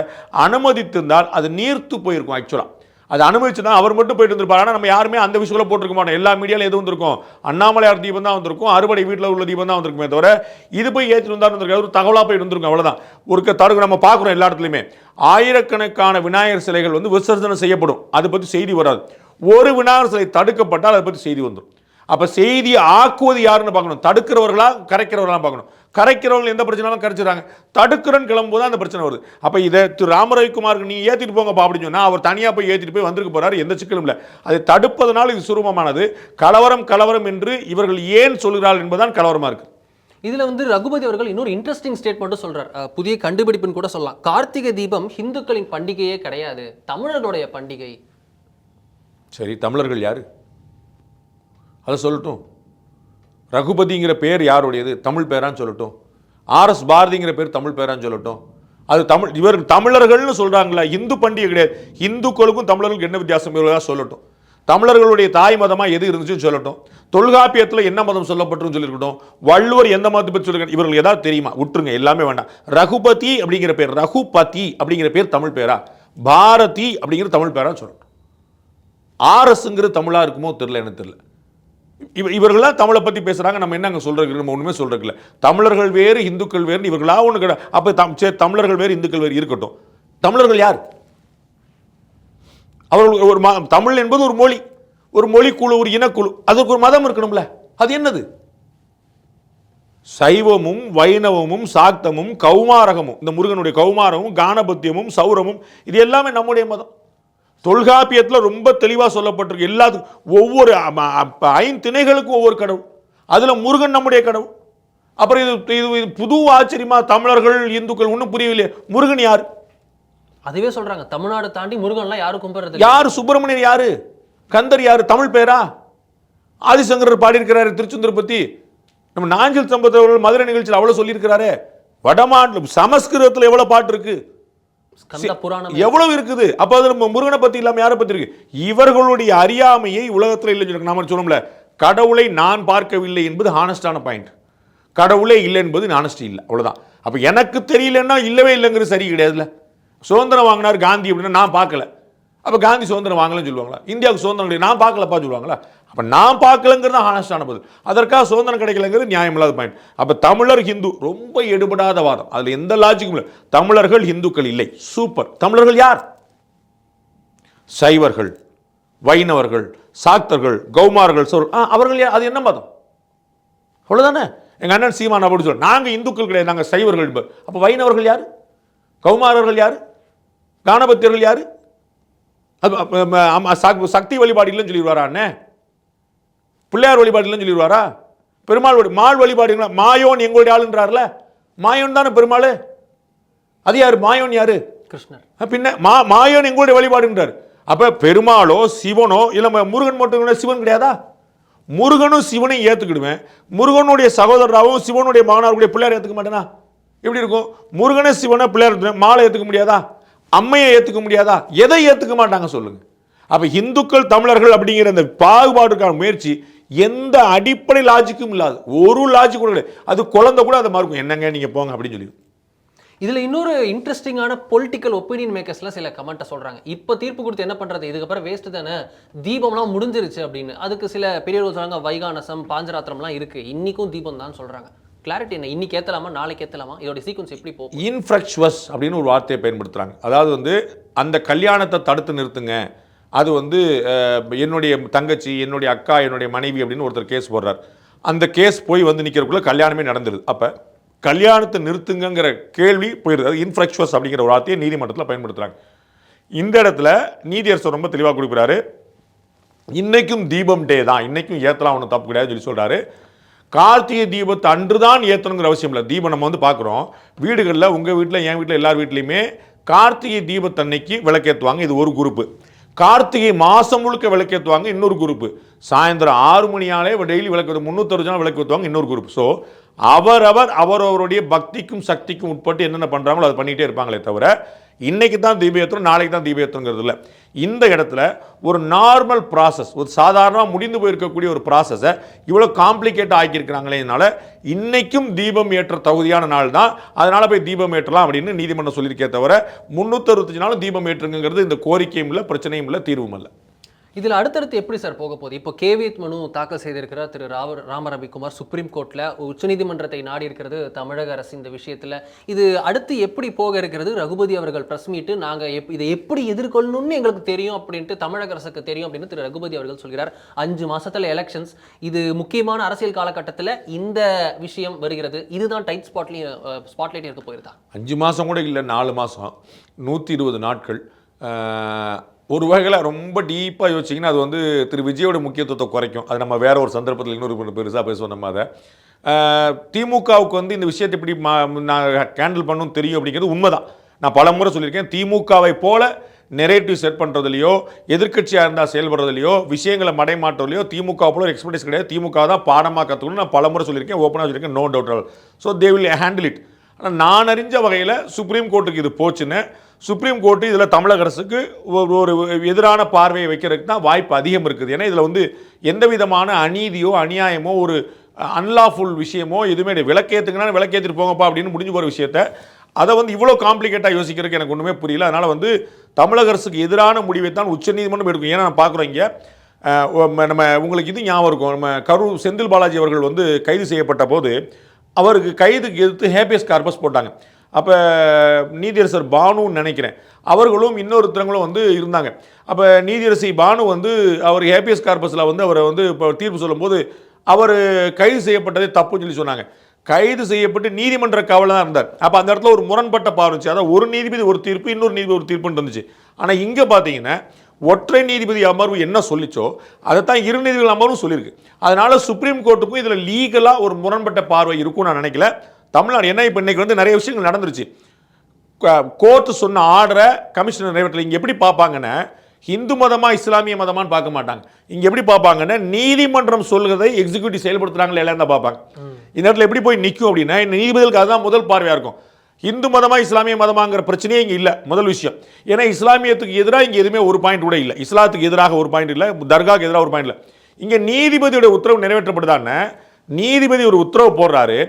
அனுமதித்திருந்தால் அது நீர்த்து போயிருக்கும். ஆக்சுவலாக அது அனுமதிச்சுன்னா அவர் மட்டும் போயிட்டு இருந்திருப்பார். ஆனால் நம்ம யாருமே அந்த விஷயத்தில் போட்டிருக்க மாட்டோம். எல்லா மீடியாவில் எது வந்திருக்கும், அண்ணாமலையார் தீபம் தான் வந்திருக்கும், அறுபடை வீட்டில் உள்ள தீபம் தான் வந்திருக்குமே தவிர இது போய் ஏற்றி வந்தார் ஒரு தகவலாக போயிட்டு வந்திருக்கும். அவ்வளோதான். ஒரு தடுக்க நம்ம பார்க்குறோம் எல்லா இடத்துலையுமே ஆயிரக்கணக்கான விநாயகர் சிலைகள் விசர்ஜனை செய்யப்படும், அதை பற்றி செய்தி வராது. ஒரு விநாயகர் சிலை தடுக்கப்பட்டால் அதை பற்றி செய்தி வந்துடும். அப்போ செய்தியை ஆக்குவது யாருன்னு பார்க்கணும். தடுக்கிறவர்களா கரைக்கிறவர்களா பார்க்கணும். கரைக்கிறவர்கள் எந்த பிரச்சனையும் கரைச்சிடறாங்க, தடுக்கிறன்னு கிளம்பும்போது அந்த பிரச்சனை வருது. அப்போ இதை திரு ராம ரவிக்குமாருக்கு நீ ஏற்றிட்டு போங்கப்பா அப்படின்னு சொன்னால் அவர் தனியாக போய் ஏற்றிட்டு போய் வந்திருக்க போறாரு, எந்த சிக்கலும் இல்லை. அதை தடுப்பதனால் இது சுரூபமானது. கலவரம் கலவரம் என்று இவர்கள் ஏன் சொல்கிறார்கள் என்பதுதான் கலவரமாக இருக்கு. இதில் ரகுபதி அவர்கள் இன்னொரு இன்ட்ரெஸ்டிங் ஸ்டேட்மெண்ட்டும் சொல்றார். புதிய கண்டுபிடிப்புன்னு கூட சொல்லலாம். கார்த்திகை தீபம் ஹிந்துக்களின் பண்டிகையே கிடையாது, தமிழர்களுடைய பண்டிகை. சரி, தமிழர்கள் யாரு அதை சொல்லட்டும். ரகுபதிங்கிற பேர் யாருடையது, தமிழ் பேரான்னு சொல்லட்டும். ஆர்எஸ் பாரதிங்கிற பேர் தமிழ் பேரான்னு சொல்லட்டும். அது தமிழ், இவர் தமிழர்கள்னு சொல்றாங்களா, இந்து பண்டிகை கிடையாது. இந்துக்களுக்கும் தமிழர்களுக்கு என்ன வித்தியாசம் சொல்லட்டும். தமிழர்களுடைய தாய் மதமாக எது இருந்துச்சுன்னு சொல்லட்டும். தொல்காப்பியத்தில் என்ன மதம் சொல்லப்பட்டுன்னு சொல்லியிருக்கட்டும். வள்ளுவர் எந்த மதத்தை பற்றி சொல்லியிருக்க, இவர்கள் ஏதாவது தெரியுமா? விட்டுருங்க, எல்லாமே வேண்டாம். ரகுபதி அப்படிங்கிற பேர், ரகுபதி அப்படிங்கிற பேர் தமிழ் பேரா, பாரதி அப்படிங்கிற தமிழ் பேரா சொல்லட்டும். ஆர்எஸ்ங்கிறது தமிழா இருக்குமோ தெரியல, எனக்கு தெரியல. இவர்களாம் தமிழை பற்றி பேசுகிறாங்க, நம்ம என்ன அங்கே சொல்கிறது, நம்ம ஒன்றுமே சொல்கிறது இல்லை. தமிழர்கள் வேறு இந்துக்கள் வேறு இவர்களா ஒன்று கிடையாது. அப்போ தமிழர்கள் வேறு இந்துக்கள் வேறு இருக்கட்டும். தமிழர்கள் யார்? அவர்கள் ஒரு தமிழ் என்பது ஒரு மொழி, ஒரு மொழிக்குழு, ஒரு இனக்குழு, அதுக்கு ஒரு மதம் இருக்கணும்ல. அது என்னது? சைவமும் வைணவமும் சாக்தமும் கௌமாரகமும், இந்த முருகனுடைய கௌமாரமும் கானபத்தியமும் சௌரமும், இது எல்லாமே நம்முடைய மதம். தொல்காப்பியத்தில் ரொம்ப தெளிவாக சொல்லப்பட்டிருக்கு. எல்லாத்துக்கும் ஒவ்வொரு 5 திணைகளுக்கும் ஒவ்வொரு கடவுள். அதில் முருகன் நம்முடைய கடவுள். அப்புறம் இது புது ஆச்சரியமா தமிழர்கள் இந்துக்கள் ஒன்றும் புரியவில்லை. முருகன் யார்? அதுவே சொல்றாங்க, தமிழ்நாடு தாண்டி முருகன்லாம் யாரும் கும்பிடுறது யாரு? சுப்பிரமணியர் யாரு? கந்தர் யாரு? தமிழ் பேரா? ஆதிசங்கரர் பாடியிருக்கிறாரு திருச்செந்தூர் பத்தி. நம்ம நாஞ்சில் சம்பந்தவர்கள் மதுரை நிகழ்ச்சியில் அவ்வளவு சொல்லியிருக்கிறாரு. வடமாநில சமஸ்கிருதத்தில் எவ்வளவு பாட்டு இருக்கு, எவ்வளவு இருக்குது. அப்ப அது நம்ம முருகனை பத்தி இல்லாம யாரை பத்தி இருக்கு? இவர்களுடைய அறியாமையை உலகத்தில் இல்லை. நாம சொல்லணும்ல, கடவுளை நான் பார்க்கவில்லை என்பது ஹானஸ்டான பாயிண்ட். கடவுளே இல்லை என்பது ஹானஸ்டி இல்லை, அவ்வளவுதான். அப்ப எனக்கு தெரியலன்னா இல்லவே இல்லைங்கிறது சரி கிடையாதுல்ல. சுதந்திரம் வாங்கினார் காந்தி அப்படின்னா நான் பார்க்கல, அப்ப காந்தி சுதந்திரம் வாங்கலன்னு சொல்லுவாங்களா? இந்தியாவுக்கு சுதந்திரம் கிடையாது நான் பார்க்கலப்பா சொல்லுவாங்களா? அப்ப நான் பார்க்கலங்கிறது ஹானஸ்டான பதில். அதற்காக சுதந்திரம் கிடைக்கலங்கிறது நியாயம் இல்லாத பாயிண்ட். அப்ப தமிழர் ஹிந்து ரொம்ப எடுபடாத வாதம், அதுல எந்த லாஜிக்கும் இல்லை. தமிழர்கள் ஹிந்துக்கள் இல்லை, சூப்பர். தமிழர்கள் யார்? சைவர்கள், வைணவர்கள், சாக்தர்கள், கௌமார்கள், அவர்கள் யார்? அது என்ன மதம்? அவ்வளவுதானே. எங்க அண்ணன் சீமான் அப்படி சொல்ற, நாங்க இந்துக்கள் கிடையாது, நாங்க சைவர்கள். அப்ப வைணவர்கள் யாரு? கௌமாரர்கள் யாரு? கானபத்தியர்கள் யாரு? சக்தி வழிபாடு இல்லைன்னு சொல்லிடுவாரா? அண்ணே பிள்ளையார் வழிபாடு இல்லைன்னு சொல்லிடுவாரா? பெருமாள் மால் வழிபாடு மாயோன் எங்களுடைய ஆளுன்றார்ல, மாயோன் தானே பெருமாள். அது யாரு? மாயோன் யாரு? கிருஷ்ணர். பின்ன மாயோன் எங்களுடைய வழிபாடுன்றார். அப்ப பெருமாளோ சிவனோ இல்ல முருகன் மட்டும் சிவன் கிடையாதா? முருகனும் சிவனையும் ஏத்துக்கிடுவேன், முருகனுடைய சகோதரராகவும் சிவனுடைய மகனாருடைய பிள்ளையார் ஏத்துக்க மாட்டேனா? எப்படி இருக்கும்? முருகனை சிவனை பிள்ளையார் மாலை ஏத்துக்க முடியாதா? அம்மையை ஏத்துக்க முடியாதா? எதை ஏத்துக்க மாட்டாங்க சொல்லுங்க. அப்ப இந்துக்கள் தமிழர்கள் அப்படிங்கிற அந்த பாகுபாடுக்கான முயற்சி எந்த அடிப்படை லாஜிக்கும் இல்லாது, ஒரு லாஜிக் கூட கிடையாது. அது குழந்தை கூட அதை மறுக்கும், என்னங்க நீங்கள் போங்க அப்படின்னு சொல்லி. இதில் இன்னொரு இன்ட்ரெஸ்டிங்கான பொலிட்டிக்கல் ஒப்பீனியன் மேக்கர்ஸ்லாம் சில கமெண்ட்டை சொல்கிறாங்க. இப்போ தீர்ப்பு கொடுத்து என்ன பண்ணுறது, இதுக்கப்புறம் வேஸ்ட்டு தானே, தீபம்லாம் முடிஞ்சிருச்சு அப்படின்னு. அதுக்கு சில பெரியவர்கள் சொல்கிறாங்க வைகானசம் பாஞ்சராத்திரம்லாம் இருக்குது, இன்றைக்கும் தீபம் தான் சொல்கிறாங்க. கிளாரிட்டி என்ன, இன்னைக்கு ஏற்றலாமா நாளைக்கு ஏற்றலாமா, இதோட சீக்வன்ஸ் எப்படி போகும்? இன்ஃப்ரக்சுவஸ் அப்படின்னு ஒரு வார்த்தையை பயன்படுத்துகிறாங்க. அதாவது அந்த கல்யாணத்தை தடுத்து நிறுத்துங்க, அது என்னுடைய தங்கச்சி, என்னுடைய அக்கா, என்னுடைய மனைவி அப்படின்னு ஒருத்தர் கேஸ் போடுறார். அந்த கேஸ் போய் நிற்கிறதுக்குள்ள கல்யாணமே நடந்துருது. அப்போ கல்யாணத்தை நிறுத்துங்கிற கேள்வி போயிடுது. அது இன்ஃப்ரக்சுவஸ் அப்படிங்கிற ஒரு வார்த்தையை நீதிமன்றத்தில் பயன்படுத்துகிறாங்க. இந்த இடத்துல நீதியரசர் ரொம்ப தெளிவாக கொடுக்குறாரு, இன்னைக்கும் தீபம் டே தான், இன்னைக்கும் ஏற்றலாம், ஒன்றும் தப்பு கிடையாது சொல்லி சொல்கிறாரு. கார்த்திகை தீபத்தை அன்று தான் ஏற்றணுங்கிற அவசியம் இல்லை. தீபம் நம்ம பார்க்குறோம் வீடுகளில், உங்கள் வீட்டில், என் வீட்டில், எல்லார் வீட்லையுமே கார்த்திகை தீபத்தன்னைக்கு விளக்கேற்றுவாங்க, இது ஒரு குரூப்பு. கார்த்திகை மாதம் முழுக்க விளக்கேற்றுவாங்க, இன்னொரு குரூப்பு. சாயந்தரம் 6 மணியாலே டெய்லி விளக்கு 360 நாள் விளக்கு ஏற்றுவாங்க, இன்னொரு குரூப். ஸோ அவரவருடைய பக்திக்கும் சக்திக்கும் உட்பட்டு என்னென்ன பண்ணுறாங்களோ அதை பண்ணிகிட்டே இருப்பாங்களே தவிர இன்னைக்கு தான் தீபம் ஏற்றணும் நாளைக்கு தான் தீபம் ஏற்றணுங்கிறது இல்லை. இந்த இடத்துல ஒரு நார்மல் ப்ராசஸ், ஒரு சாதாரணமாக முடிந்து போயிருக்கக்கூடிய ஒரு ப்ராசஸை இவ்வளோ காம்ப்ளிகேட் ஆக்கியிருக்கிறாங்களேனால இன்னைக்கும் தீபம் ஏற்ற தகுதியான நாள் தான், அதனால் போய் தீபம் ஏற்றலாம் அப்படின்னு நீதிமன்றம் சொல்லியிருக்கே தவிர 365 நாளும் தீபம் ஏற்றுங்கிறது இந்த கோரிக்கையும் இல்லை, பிரச்சனையும் இல்லை, தீர்வும் இல்லை. இதில் அடுத்தடுத்து எப்படி சார் போக போகுது? இப்போ கேவியத் மனு தாக்கல் செய்திருக்கிறார் திரு ராம ரவிக்குமார் சுப்ரீம் கோர்ட்டில். உச்சநீதிமன்றத்தை நாடி இருக்கிறது தமிழக அரசு இந்த விஷயத்தில். இது அடுத்து எப்படி போக இருக்கிறது? ரகுபதி அவர்கள் ப்ரெஸ் மீட்டு, நாங்கள் இதை எப்படி எதிர்கொள்ளணும்னு எங்களுக்கு தெரியும் அப்படின்ட்டு, தமிழக அரசுக்கு தெரியும் அப்படின்னு திரு ரகுபதி அவர்கள் சொல்கிறார். 5 மாதத்தில் எலெக்ஷன்ஸ், இது முக்கியமான அரசியல் காலகட்டத்தில் இந்த விஷயம் வருகிறது. இதுதான் டைட் ஸ்பாட்லைட் எடுத்து போயிருதா? 5 மாதம் கூட இல்லை, 4 மாதம், 120 நாட்கள். ஒரு வகையில் ரொம்ப டீப்பாக யோசிச்சிங்கன்னா அது திரு விஜயோட முக்கியத்துவத்தை குறைக்கும். அது நம்ம வேற ஒரு சந்தர்ப்பத்தில் இன்னொரு பெருசாக பேசுவோம். நம்ம அதை திமுகவுக்கு இந்த விஷயத்தை எப்படி நான் ஹேண்டில் பண்ணணும்னு தெரியும் அப்படிங்கிறது உண்மைதான். நான் பல முறை சொல்லியிருக்கேன், திமுகவை போல நெரேட்டிவ் செட் பண்ணுறதுலையோ, எதிர்க்கட்சியாக இருந்தால் செயல்படுறதுலையோ, விஷயங்களை மடைமாட்டுறதுலையோ திமுக போல ஒரு எக்ஸ்பர்டைஸ் கிடையாது. திமுக தான் பாடமாக கற்றுக்கணும் நான் பல முறை சொல்லியிருக்கேன், ஓப்பனாக சொல்லியிருக்கேன், no doubt all. So they will handle it. ஆனால் நான் அறிஞ்ச வகையில் சுப்ரீம் கோர்ட்டுக்கு இது போச்சுன்னு, சுப்ரீம் கோர்ட்டு இதில் தமிழக அரசுக்கு ஒரு எதிரான பார்வையை வைக்கிறதுக்கு தான் வாய்ப்பு அதிகம் இருக்குது. ஏன்னா இதில் எந்த விதமான அநீதியோ அநியாயமோ ஒரு அன்லாஃபுல் விஷயமோ எதுவுமே விளக்கேற்றுங்கன்னா விளக்கேற்றிட்டு போங்கப்பா அப்படின்னு முடிஞ்சு போகிற விஷயத்த அதை இவ்வளோ காம்ப்ளிகேட்டாக யோசிக்கிறதுக்கு எனக்கு ஒன்றுமே புரியல. அதனால் தமிழக அரசுக்கு எதிரான முடிவை தான் உச்சநீதிமன்றம் எடுக்கும். ஏன்னா நான் பார்க்குறோம் இங்கே நம்ம உங்களுக்கு இது ஞாபகம் இருக்கும், நம்ம செந்தில் பாலாஜி அவர்கள் கைது செய்யப்பட்ட போது அவருக்கு கைதுக்கு எதிர்த்து ஹேபியஸ் கார்பஸ் போட்டாங்க. அப்போ நீதியரசர் பானுன்னு நினைக்கிறேன், அவர்களும் இன்னொருத்தவங்களும் இருந்தாங்க. அப்போ நீதியரசி பானு அவர் ஹேபியஸ் கார்பஸில் அவரை இப்போ தீர்ப்பு சொல்லும்போது அவர் கைது செய்யப்பட்டதே தப்புன்னு சொல்லி சொன்னாங்க. கைது செய்யப்பட்டு நீதிமன்ற காவலில் தான் இருந்தார். அப்போ அந்த இடத்துல ஒரு முரண்பட்ட பார்வை, அதாவது ஒரு நீதிபதி ஒரு தீர்ப்பு, இன்னொரு நீதிபதி ஒரு தீர்ப்புன்னு இருந்துச்சு. ஆனால் இங்கே பார்த்தீங்கன்னா ஒற்றை நீதிபதி அமர்வு என்ன சொல்லிச்சோ அதைத்தான் 2 நீதிபதிகள் அமர்வும் சொல்லியிருக்கு. அதனால சுப்ரீம் கோர்ட்டுக்கும் இதில் லீகலாக ஒரு முரண்பட்ட பார்வை இருக்கும்னு நான் நினைக்கல. தமிழ்நாடு என்ன இப்போ இன்னைக்கு நிறைய விஷயங்கள் நடந்துருச்சு. கோர்ட்டு சொன்ன ஆர்டரை கமிஷனர் நிறைவேற்றல. இங்கே எப்படி பார்ப்பாங்கன்னா இந்து மதமா இஸ்லாமிய மதமான்னு பார்க்க மாட்டாங்க. இங்கே எப்படி பார்ப்பாங்கன்னா நீதிமன்றம் சொல்கிறதை எக்ஸிக்யூட்டிவ் செயல்படுத்துறாங்களே எல்லாம் தான் பார்ப்பாங்க. இந்த இடத்துல எப்படி போய் நிற்கும் அப்படின்னா நீதிபதிகளுக்கு அதுதான் முதல் பார்வையாக இருக்கும். இந்து மதமா இஸ்லாமிய மதமாங்கிற பிரச்சனையே இங்கே இல்லை முதல் விஷயம். ஏன்னா இஸ்லாமியத்துக்கு எதிராக இங்கே எதுவுமே ஒரு பாயிண்ட் கூட இல்லை, இஸ்லாத்துக்கு எதிராக ஒரு பாயிண்ட் இல்லை, தர்காவுக்கு எதிராக ஒரு பாயிண்ட் இல்லை. இங்கே நீதிபதியோட உத்தரவு நிறைவேற்றப்படுதான்னு நீதிபதி ஒரு உத்தரவு போடுறாரு,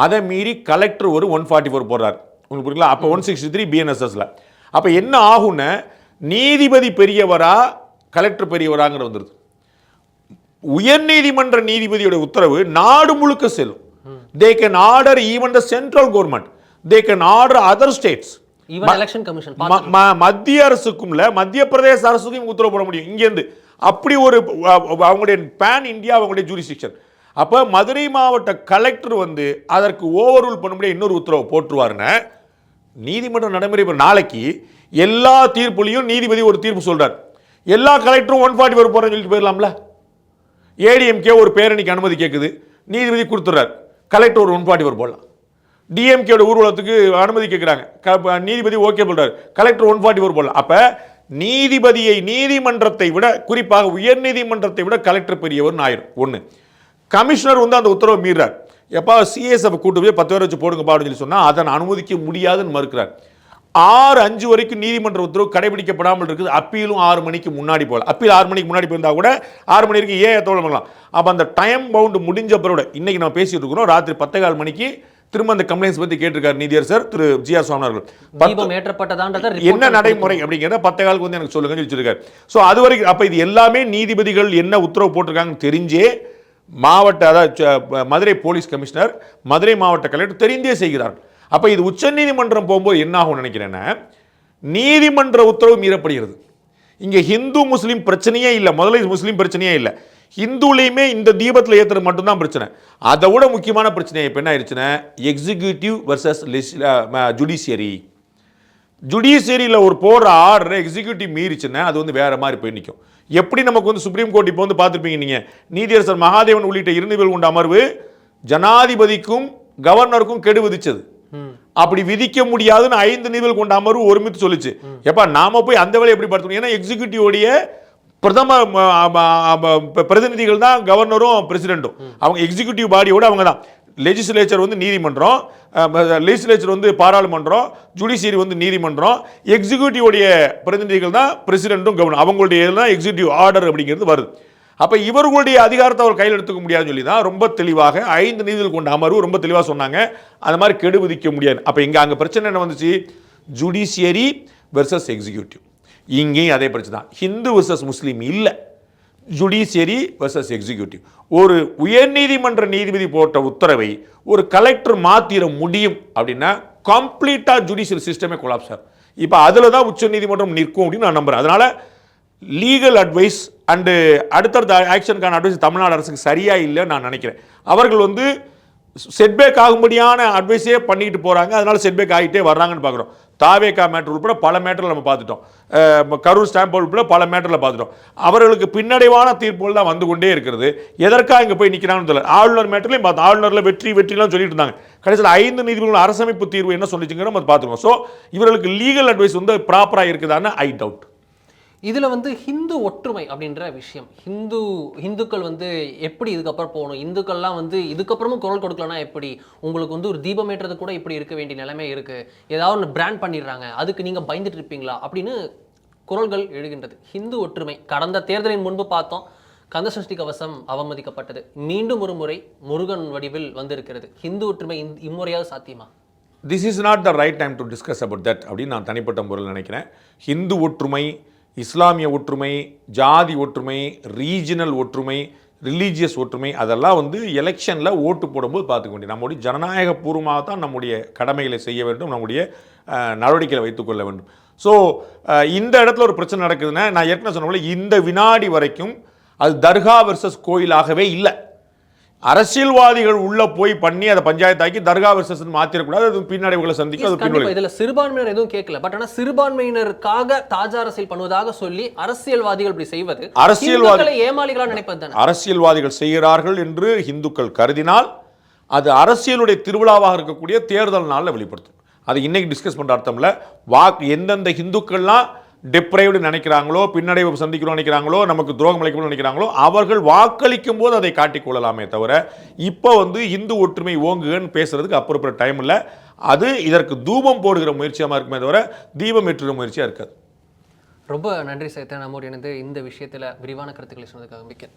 அதை மீறி கலெக்டர் ஒரு 144 போடுறாரு. உங்களுக்கு புரியுங்களா? அப்போ 163 BNSSல. அப்போ என்ன ஆகும்னு நீதிபதி பெரியவரா கலெக்டர் பெரியவராங்கிற வந்துருது. உயர்நீதிமன்ற நீதிபதியோட உத்தரவு நாடு முழுக்க செல்லும். They can order even the central government. They can order other states. Even election commission. மத்திய அரசுக்கும் மத்திய பிரதேச அரசுக்கும் உத்தரவு போட முடியும் இங்கேருந்து. அப்படி ஒரு அவங்களுடைய பேன் இந்தியா அவங்களுடைய ஜூரிஸ்டிக்ஷன். அப்போ மதுரை மாவட்ட கலெக்டர் அதற்கு ஓவர் ரூல் பண்ண முடியாது இன்னொரு உத்தரவு போட்டுருவாருன்னு நீதிமன்றம் நடைமுறை. நாளைக்கு எல்லா தீர்ப்புலையும் நீதிபதி ஒரு தீர்ப்பு சொல்றார், எல்லா கலெக்டரும் 144 போறேன்னு சொல்லிட்டு போயிடலாம்ல. ஏடிஎம்கே ஒரு பேரணிக்கு அனுமதி கேட்குது, நீதிபதி கொடுத்துட்றாரு, கலெக்டர் ஒரு 144 போடலாம். டிஎம்கேட ஊர்வலத்துக்கு அனுமதி கேட்குறாங்க, நீதிபதி ஓகே சொல்றாரு, கலெக்டர் 144 போடலாம். அப்போ நீதிமன்றத்தை விட, குறிப்பாக உயர் நீதிமன்றத்தை விட கலெக்டர் பெரியவர் ஆயிரும். ஒன்று, கமிஷனர் அந்த உத்தரவை மீறார். எப்போ சிஎஸ்எஃப் கூட்டு போய் 10 பேர் வச்சு போடுங்க அப்படின்னு சொல்லி சொன்னால் அதை அனுமதிக்க முடியாதுன்னு மறுக்கிறார். 6:05 வரைக்கும் நீதிமன்ற உத்தரவு கடைபிடிக்கப்படாமல் இருக்குது. அப்பீலும் 6 மணிக்கு முன்னாடி போகல. அப்பீல் 6 மணிக்கு முன்னாடி போயிருந்தா கூட 6 மணி வரைக்கும் ஏன் தோழ பண்ணலாம். அப்போ அந்த டைம் பவுண்டு முடிஞ்ச பிறகு இன்னைக்கு நம்ம பேசிட்டு இருக்கிறோம், ராத்திரி 10:15 மணிக்கு திரும்ப அந்த கம்ப்ளைண்ட்ஸ் பத்தி கேட்டிருக்காரு நீதியரசர் திரு ஜி.ஆர். சுவாமிநாதன் அவர்கள். என்ன நடைமுறை அப்படிங்கிறத 10:15 வந்து எனக்கு சொல்லுங்கன்னு சொல்லியிருக்காரு. ஸோ அது வரைக்கும் அப்போ இது எல்லாமே நீதிபதிகள் என்ன உத்தரவு போட்டிருக்காங்கன்னு தெரிஞ்சே மாவட்ட, அதாவது மதுரை போலீஸ் கமிஷனர், மதுரை மாவட்ட கலெக்டர் தெரிந்தே செய்கிறார்கள். அப்போ இது உச்சநீதிமன்றம் போகும்போது என்ன ஆகும் நினைக்கிறேன்னா, நீதிமன்ற உத்தரவு மீறப்படுகிறது. இங்கே ஹிந்து முஸ்லீம் பிரச்சனையே இல்லை, முதல்ல முஸ்லீம் பிரச்சனையே இல்லை, ஹிந்துலையுமே இந்த தீபத்தில் ஏற்றுறது மட்டும்தான் பிரச்சனை. அதை விட முக்கியமான பிரச்சனை இப்போ என்ன ஆயிடுச்சுன்னா, எக்ஸிக்யூட்டிவ் வர்சஸ் ஜுடிஷியரி. ஜுடிஷியரியில் ஒரு போடுற ஆர்டரை எக்ஸிக்யூட்டிவ் மீறிச்சுன்னா அது வந்து வேற மாதிரி போய் நிற்கும். எப்படி நமக்கு வந்து சுப்ரீம் கோர்ட் இப்போ வந்து பார்த்துருப்பீங்க நீங்கள், நீதியரசர் மகாதேவன் உள்ளிட்ட 2 பேர் கொண்ட அமர்வு ஜனாதிபதிக்கும் கவர்னருக்கும் கெடு விதிச்சது. அப்படி விதிக்க முடியாதுன்னு 5 நீதிபதிகள் கொண்ட அமர்வு ஒருமித்து சொல்லிச்சு. எப்பா நாம போய் அந்த வேலையை எப்படி பார்த்துக்கணும்? ஏன்னா எக்ஸிக்யூட்டிவோடைய பிரதம பிரதிநிதிகள் தான் கவர்னரும் பிரசிடென்ட்டும். அவங்க எக்ஸிக்யூட்டிவ் பாடியோட அவங்க தான். லெஜிஸ்லேச்சர் வந்து நீதிமன்றம், லெஜிஸ்லேச்சர் வந்து பாராளுமன்றம், ஜுடிஷியரி வந்து நீதிமன்றம், எக்ஸிக்யூட்டிவோடைய பிரதிநிதிகள் தான் பிரசிடென்ட்டும் கவர்னர். அவங்களுடைய தான் எக்ஸிக்யூட்டிவ் ஆர்டர் அப்படிங்கிறது வருது. அப்போ இவர்களுடைய அதிகாரத்தை அவர் கையில் எடுத்துக்க முடியாதுன்னு சொல்லி தான் ரொம்ப தெளிவாக 5 நீதிபதிகள் கொண்ட அமர்வு ரொம்ப தெளிவாக சொன்னாங்க, அந்த மாதிரி கெடு விதிக்க முடியாது. அப்போ இங்கே அங்கே பிரச்சனை என்ன வந்துச்சு, ஜுடிஷியரி வெர்சஸ் எக்ஸிக்யூட்டிவ். இங்கேயும் அதே பிரச்சனை தான், ஹிந்து வெர்சஸ் முஸ்லீம் இல்லை, ஜுடிஷியரி வெர்சஸ் எக்ஸிக்யூட்டிவ். ஒரு உயர்நீதிமன்ற நீதிபதி போட்ட உத்தரவை ஒரு கலெக்டர் மாற்றிட முடியும் அப்படின்னா கம்ப்ளீட்டாக ஜுடிஷியல் சிஸ்டமே கொலாப்ஸ் ஆகும். இப்போ அதில் தான் உச்ச நீதிமன்றம் நிற்கும் அப்படின்னு நான் நம்புகிறேன். அதனால் லீகல் அட்வைஸ் அண்டு அடுத்தடுத்த ஆக்ஷனுக்கான அட்வைஸ் தமிழ்நாடு அரசுக்கு சரியாக இல்லைன்னு நான் நினைக்கிறேன். அவர்கள் வந்து செட்பேக் ஆகும்படியான அட்வைஸே பண்ணிட்டு போகிறாங்க, அதனால செட்பேக் ஆகிட்டே வர்றாங்கன்னு பார்க்குறோம். தாவேகா மேட்டர் உட்பட பல மேட்டரில் நம்ம பார்த்துட்டோம், கரூர் ஸ்டாம்ப் உட்பட பல மேட்டரில் பார்த்துட்டோம். அவர்களுக்கு பின்னடைவான தீர்ப்புகள் தான் வந்து கொண்டே இருக்கிறது. எதற்காக இங்கே போய் நிற்கிறாங்கன்னு தெரியல. ஆளுநர் மேட்டர்லையும் பார்த்தோம், ஆளுநரில் வெற்றிலாம் சொல்லிட்டு இருந்தாங்க. கடைசியில் 5 நீதிபதிகள் அரசமைப்பு தீர்வு என்ன சொல்லிச்சுங்கிற நம்ம பார்த்துருவோம். ஸோ இவர்களுக்கு லீகல் அட்வைஸ் வந்து ப்ராப்பராக இருக்குதான்னு ஐ டவுட். இதில் வந்து ஹிந்து ஒற்றுமை அப்படின்ற விஷயம், ஹிந்துக்கள் வந்து எப்படி இதுக்கப்புறம் போகணும், இந்துக்கள்லாம் வந்து இதுக்கப்புறமும் குரல் கொடுக்கலன்னா எப்படி, உங்களுக்கு வந்து ஒரு தீபம் ஏற்றது கூட இப்படி இருக்க வேண்டிய நிலைமை இருக்குது, ஏதாவது ஒன்று பிராண்ட் பண்ணிடுறாங்க, அதுக்கு நீங்கள் பயந்துட்டு இருப்பீங்களா அப்படின்னு குரல்கள் எழுகின்றது. ஹிந்து ஒற்றுமை கடந்த தேர்தலின் முன்பு பார்த்தோம், கந்தசஷ்டி கவசம் அவமதிக்கப்பட்டது, மீண்டும் ஒரு முறை முருகன் வடிவில் வந்திருக்கிறது. ஹிந்து ஒற்றுமை இம்முறையாவது சாத்தியமா? This is not the right time to discuss about that அப்படின்னு நான் தனிப்பட்ட முறையில் நினைக்கிறேன். ஹிந்து ஒற்றுமை, இஸ்லாமிய ஒற்றுமை, ஜாதி ஒற்றுமை, ரீஜனல் ஒற்றுமை, ரிலீஜியஸ் ஒற்றுமை, அதெல்லாம் வந்து எலெக்ஷனில் ஓட்டு போடும்போது பார்த்துக்க வேண்டிய நம்முடைய ஜனநாயக பூர்வமாக தான் நம்முடைய கடமைகளை செய்ய வேண்டும், நம்முடைய நடவடிக்கைகளை வைத்துக்கொள்ள வேண்டும். ஸோ இந்த இடத்துல ஒரு பிரச்சனை நடக்குதுன்னா, நான் ஏற்கனவே சொன்ன போல இந்த வினாடி வரைக்கும் அது தர்கா வெர்சஸ் கோயிலாகவே இல்லை. அரசியல்வாதிகள் உள்ள போய் பண்ணி அதை பஞ்சாயத்தாக்கி தர்கா வெர்சஸ் மாத்திரக்கூடாது, அது பின்னடைவுகளை சந்திக்கும். இதுல சிறுபான்மையினர் எதுவும் கேட்கல, பட் ஆனா சிறுபான்மையினருக்காக தாஜ அரசியல் பண்ணுவதாக சொல்லி அரசியல்வாதிகள் இப்படி செய்வது அரசியல்வாதிகளை ஏமாளிகளா நினைப்பது தானே. அரசியல்வாதிகள் செய்கிறார்கள் என்று இந்துக்கள் கருதினால் அது அரசியலுடைய திருவிழாவாக இருக்கக்கூடிய தேர்தல் நாளில் வெளிப்படுத்தும். அதை இன்னைக்கு டிஸ்கஸ் பண்ற அர்த்தம் இல்லை. எந்தெந்த இந்துக்கள்லாம் டிப்ரைவ்டு நினைக்கிறாங்களோ, பின்னடைவு சந்திக்கிறோம் நினைக்கிறாங்களோ, நமக்கு துரோகம் அளிக்கணும்னு நினைக்கிறாங்களோ, அவர்கள் வாக்களிக்கும் போது அதை காட்டிக்கொள்ளலாமே தவிர இப்போ வந்து இந்து ஒற்றுமை ஓங்குகன்னு பேசுறதுக்கு அப்புறம் டைம் இல்லை. அது இதற்கு தூபம் போடுகிற முயற்சியாக இருக்குமே தவிர தீபம் ஏற்றுகிற முயற்சியாக இருக்காது. ரொம்ப நன்றி சைத்தன், நம்மோடு இணைந்து இந்த விஷயத்தில் விரிவான கருத்துக்களை சொன்னதுக்காக மிக்க